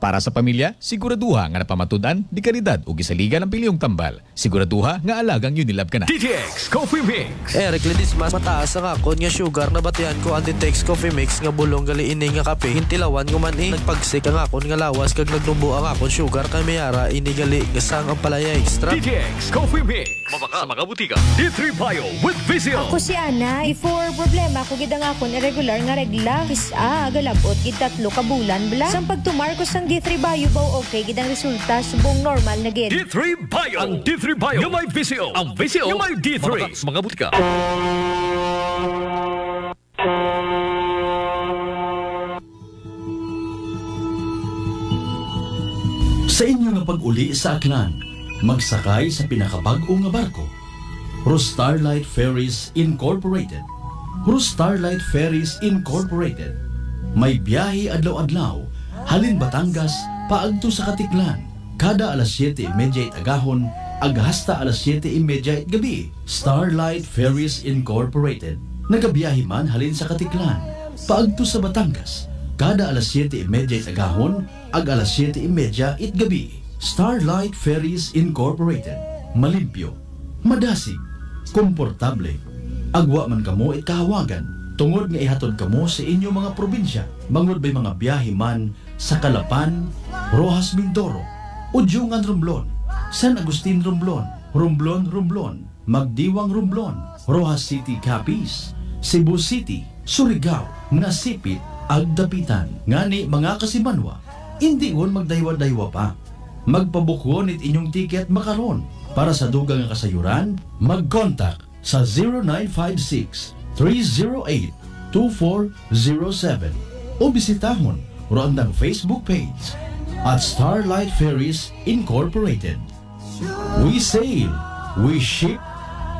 Para sa pamilya, siguraduha nga napamatudan, di kalidad o gisaligan ang piliyong tambal. Siguraduha nga alagang Unilab ka na. DTX Coffee Mix. Eric Ledismas, mataas ang akon nga sugar na batian ko ang DTX Coffee Mix nga bulong gali ini nga kape. Hintilawan ko man nagpagsik ang akon nga lawas kag nagdumbo ang akon sugar kay mayara ini gali gasang ang palaya extra. DTX Coffee Mix. Mabaka sa mga butika. D3 Bio with Vizio. Ako si Ana, before problema ko gid ang akon irregular nga regla. Kisa galabot gid 3 ka bulan bla. Sang pagtumar ko sang D3 Bio baw okay gid ang resulta subong normal na gid. D3 Bio. Ang D3 Bio. Yung may Vizio. Ang Vizio. Yung may D3. Mabaka sa mga butika. Sa inyo nga pag-uli sa Aklan, magsakay sa pinakabag-o nga barko. Starlight Ferries Incorporated. Starlight Ferries Incorporated. May biyahe adlaw-adlaw, halin Batangas, paagto sa Katiklan. Kada alas 7:30 agahon, aghasta alas 7:30 gabi. Starlight Ferries Incorporated. Nagabiyahe man halin sa Katiklan, paagto sa Batangas. Kada alas 7:30 agahon, ag alas 7:30 gabi. Starlight Ferries Incorporated. Malimpyo, madasig, komportable. Agwa man kamo ikahawagan, tungod nga ihatod kamo sa inyo mga probinsya. Mangod bay mga biyahe man sa Calapan, Rojas Mindoro, Udyungan Romblon, San Agustin Romblon, Romblon, Magdiwang Romblon, Rojas City Capiz, Cebu City, Surigao, Nasipit, Agdapitan. Ngani mga kasimanwa, hindi won magdaywa-daywa pa. Magpabukwon it inyong tiket makaron. Para sa dugang nga kasayuran, mag-contact sa 0956-308-2407 o bisitahon roandang Facebook page at Starlight Ferries Incorporated. We sail, we ship,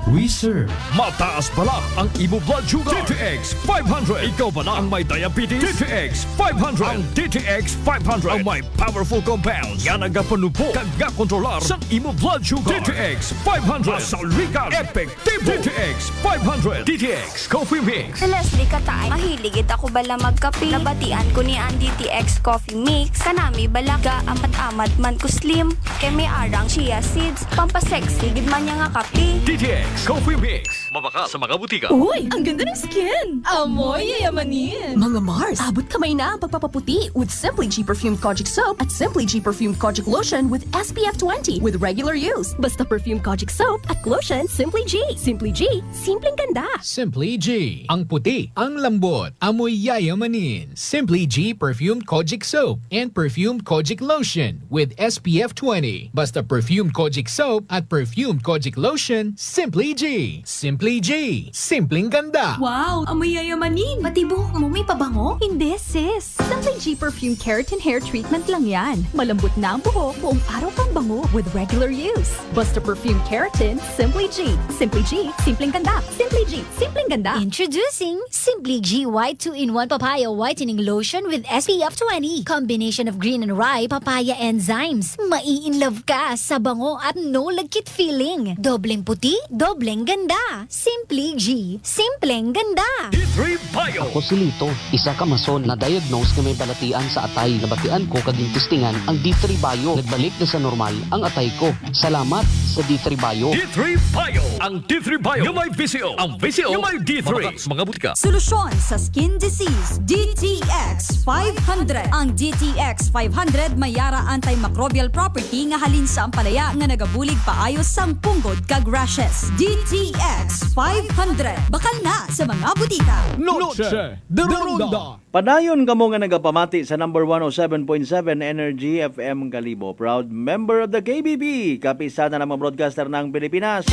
we serve. Mataas pala ang imo blood sugar. DTX 500. Ikaw ba na ang may diabetes? DTX 500. Ang DTX 500 ang may powerful compounds. Yan ang gapanupo kag gakontrolar sa imo blood sugar. DTX 500. Masalikan. Epektibo. DTX 500. DTX Coffee Mix. Leslie Katay, mahiligid ako bala magkape. Nabatian ko ni ang DTX Coffee Mix. Kanami bala ga amat-amat man ko slim. Kay may arang chia seeds. Pampasexy gid man niya nga kape. DTX Coffee Mix. Mabaka sa mga butika. Uy, ang ganda ng skin. Amoy yayamanin. Mga Mars, abot kamay na ang pagpapaputi with Simply G Perfumed Kojic Soap at Simply G Perfumed Kojic Lotion with SPF 20 with regular use. Basta Perfumed Kojic Soap at Lotion, Simply G. Simply G, simpleng ganda. Simply G. Ang puti, ang lambot, amoy yayamanin. Simply G Perfumed Kojic Soap and Perfumed Kojic Lotion with SPF 20. Basta Perfumed Kojic Soap at Perfumed Kojic Lotion, Simply Simply G. Simply G. Simpleng ganda. Wow! Amoy yayamanin! Pati buhok mo may pabango? Hindi, sis! Simply G Perfume Keratin Hair Treatment lang yan. Malambot na ang buhok, buong araw kang bango with regular use. Basta Perfume Keratin, Simply G. Simply G, simpleng ganda. Simply G, simpleng ganda. Introducing Simply G White 2-in-1 Papaya Whitening Lotion with SPF 20. Combination of green and rye papaya enzymes. Mai-in-love ka sa bango at no lagkit feeling. Dobleng puti, dobleng ganda. Simply G, simpleng ganda. D3 Bio. Ako si Lito, isa ka mason na diagnose na may balatian sa atay. Nabatian ko kaging testingan ang D3 Bio. Nagbalik na sa normal ang atay ko. Salamat sa D3 Bio. D3 Bio. Ang D3 Bio yung may VCO. Ang VCO yung may D3. Mga butika. Solusyon sa skin disease, DTX 500. Ang DTX 500 may yara antimicrobial property nga halin sa ampalaya nga nagabulig paayos sang punggod kag rashes. DTX 500. Bakal na sa mga butika. Noche de Ronda. Padayon kamo nga nagapamati sa number 107.7 Energy FM Kalibo. Proud member of the KBB, kapisada ng mga broadcaster ng Pilipinas.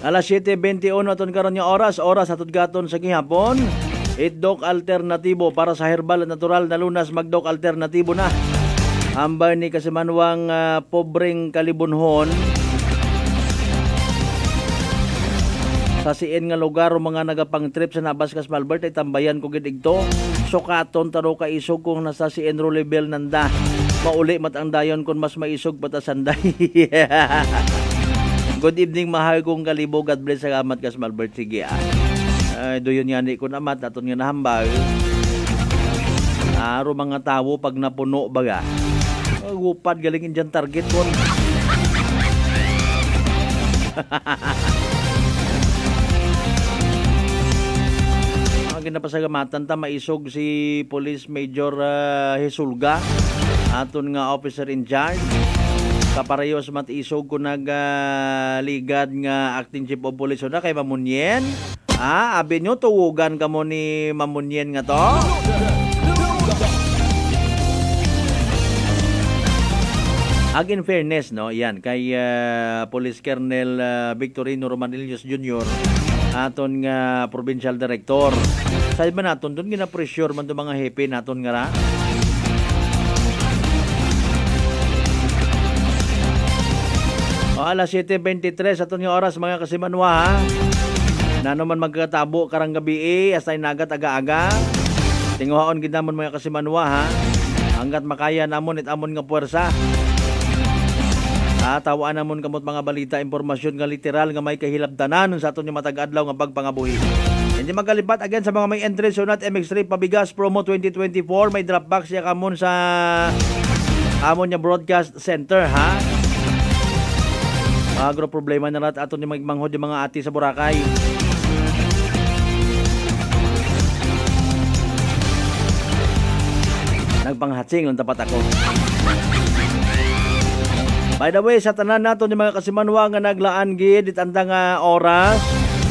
Alas 7:21 aton karon nga oras atod gaton sa gihapon. Itdok alternatibo para sa herbal at natural na lunas, magdok alternatibo na. Ambay ni kasimanwang pobreng kalibunhon sa siin nga lugar o mga nagapang trip sa Nabascas Malbert ay tambayan ko gidigto. Sukaton taro ka isog kung nasa si Enro level nanda. Mauli mat ang dayon kung mas maisog patasanday. Good evening, mahal kong Kalibo. God bless sa amat kas Malbert. Sige doyon nga ni ko namat aton nga nahambal. Aro mga tawo pag napuno baga. Gupad galingin dyan target ko. Ang ginapasagamatan ta maisog si Police Major Hisulga, aton nga officer in charge. Kaparayos matisog ko nagligad nga acting chief of police na kay Mamunyen. Abi nyo tuwugan ka mo ni Mamunyen nga to. In fairness, no, yan, kay Police Colonel Victorino Romanillos Jr., aton nga provincial director. Sabi ba naton, doon gina-pressure man doon mga hepe naton nga ra. Alas 7:23 aton nga oras mga kasimanwa ha. Na naman magkatabo karang gabi asay nagat aga-aga. Tinguhaon gid namon mga kasimanwa ha. Hanggat makaya namon it amon nga puwersa. Tawaan namon kamot mga balita, impormasyon nga literal nga may kahilabtanan sa aton nga matag-adlaw nga pagpangabuhi. Hindi magkalipat again sa mga may entry sunat MX3 Pabigas Promo 2024 may drop box ya kamon sa amon nga broadcast center ha. Agro problema na rat aton yung magmanghod yung mga ati sa Boracay. Nagpanghatsing lang tapat ako. By the way, sa tanan naton yung mga kasimanwa nga naglaan gid itanda nga oras,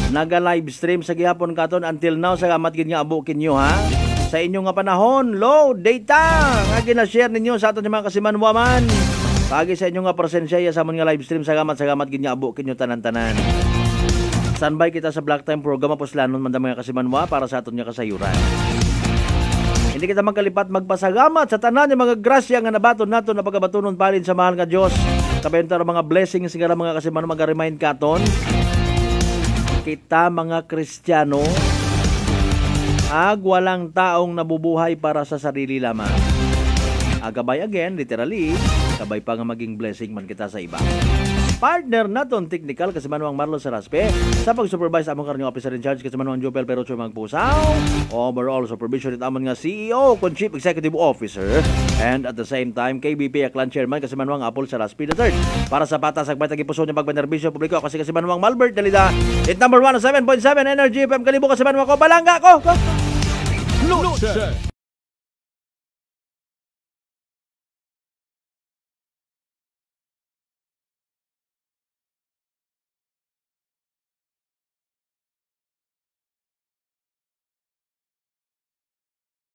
naga-live stream sa gihapon katon until now sa gamat gid nga abo kinyo ha. Sa inyo nga panahon, low data nga gina-share ninyo sa aton yung mga kasimanwa man. Pagi sa inyo nga presensya sa amon nga live stream sa gamat gid nga abo kinyo tanan-tanan. Standby kita sa Black Time program aposlanon man mga kasimanwa para sa aton nga kasayuran. Hindi kita magkalipat magpasagamat sa tanan yung mga grasya nga nabaton nato na pagabatunon palin sa mahal nga Dios. Kabenta mga blessings nga mga kasimanwa mag-remind katon. Kita mga Kristiyano walang taong nabubuhay para sa sarili lamang. Agabay again, literally, kabay pa nga maging blessing man kita sa iba. Partner naton technical kasimanwang Marlon Saraspe sa pag-supervise among karong officer in charge kasimanwang Jopel Perocho Magpusaw. Overall supervision it amon nga CEO kon Chief Executive Officer and at the same time KBP Aklan Chairman kasimanwang Apol Saraspe III. Para sa patas ag batang ipuso nya pagbenerbisyo publiko kasi kasimanwang Malbert Dalida. It number 107.7 Energy FM Kalibo kasimanwang ko balangga ko. Noche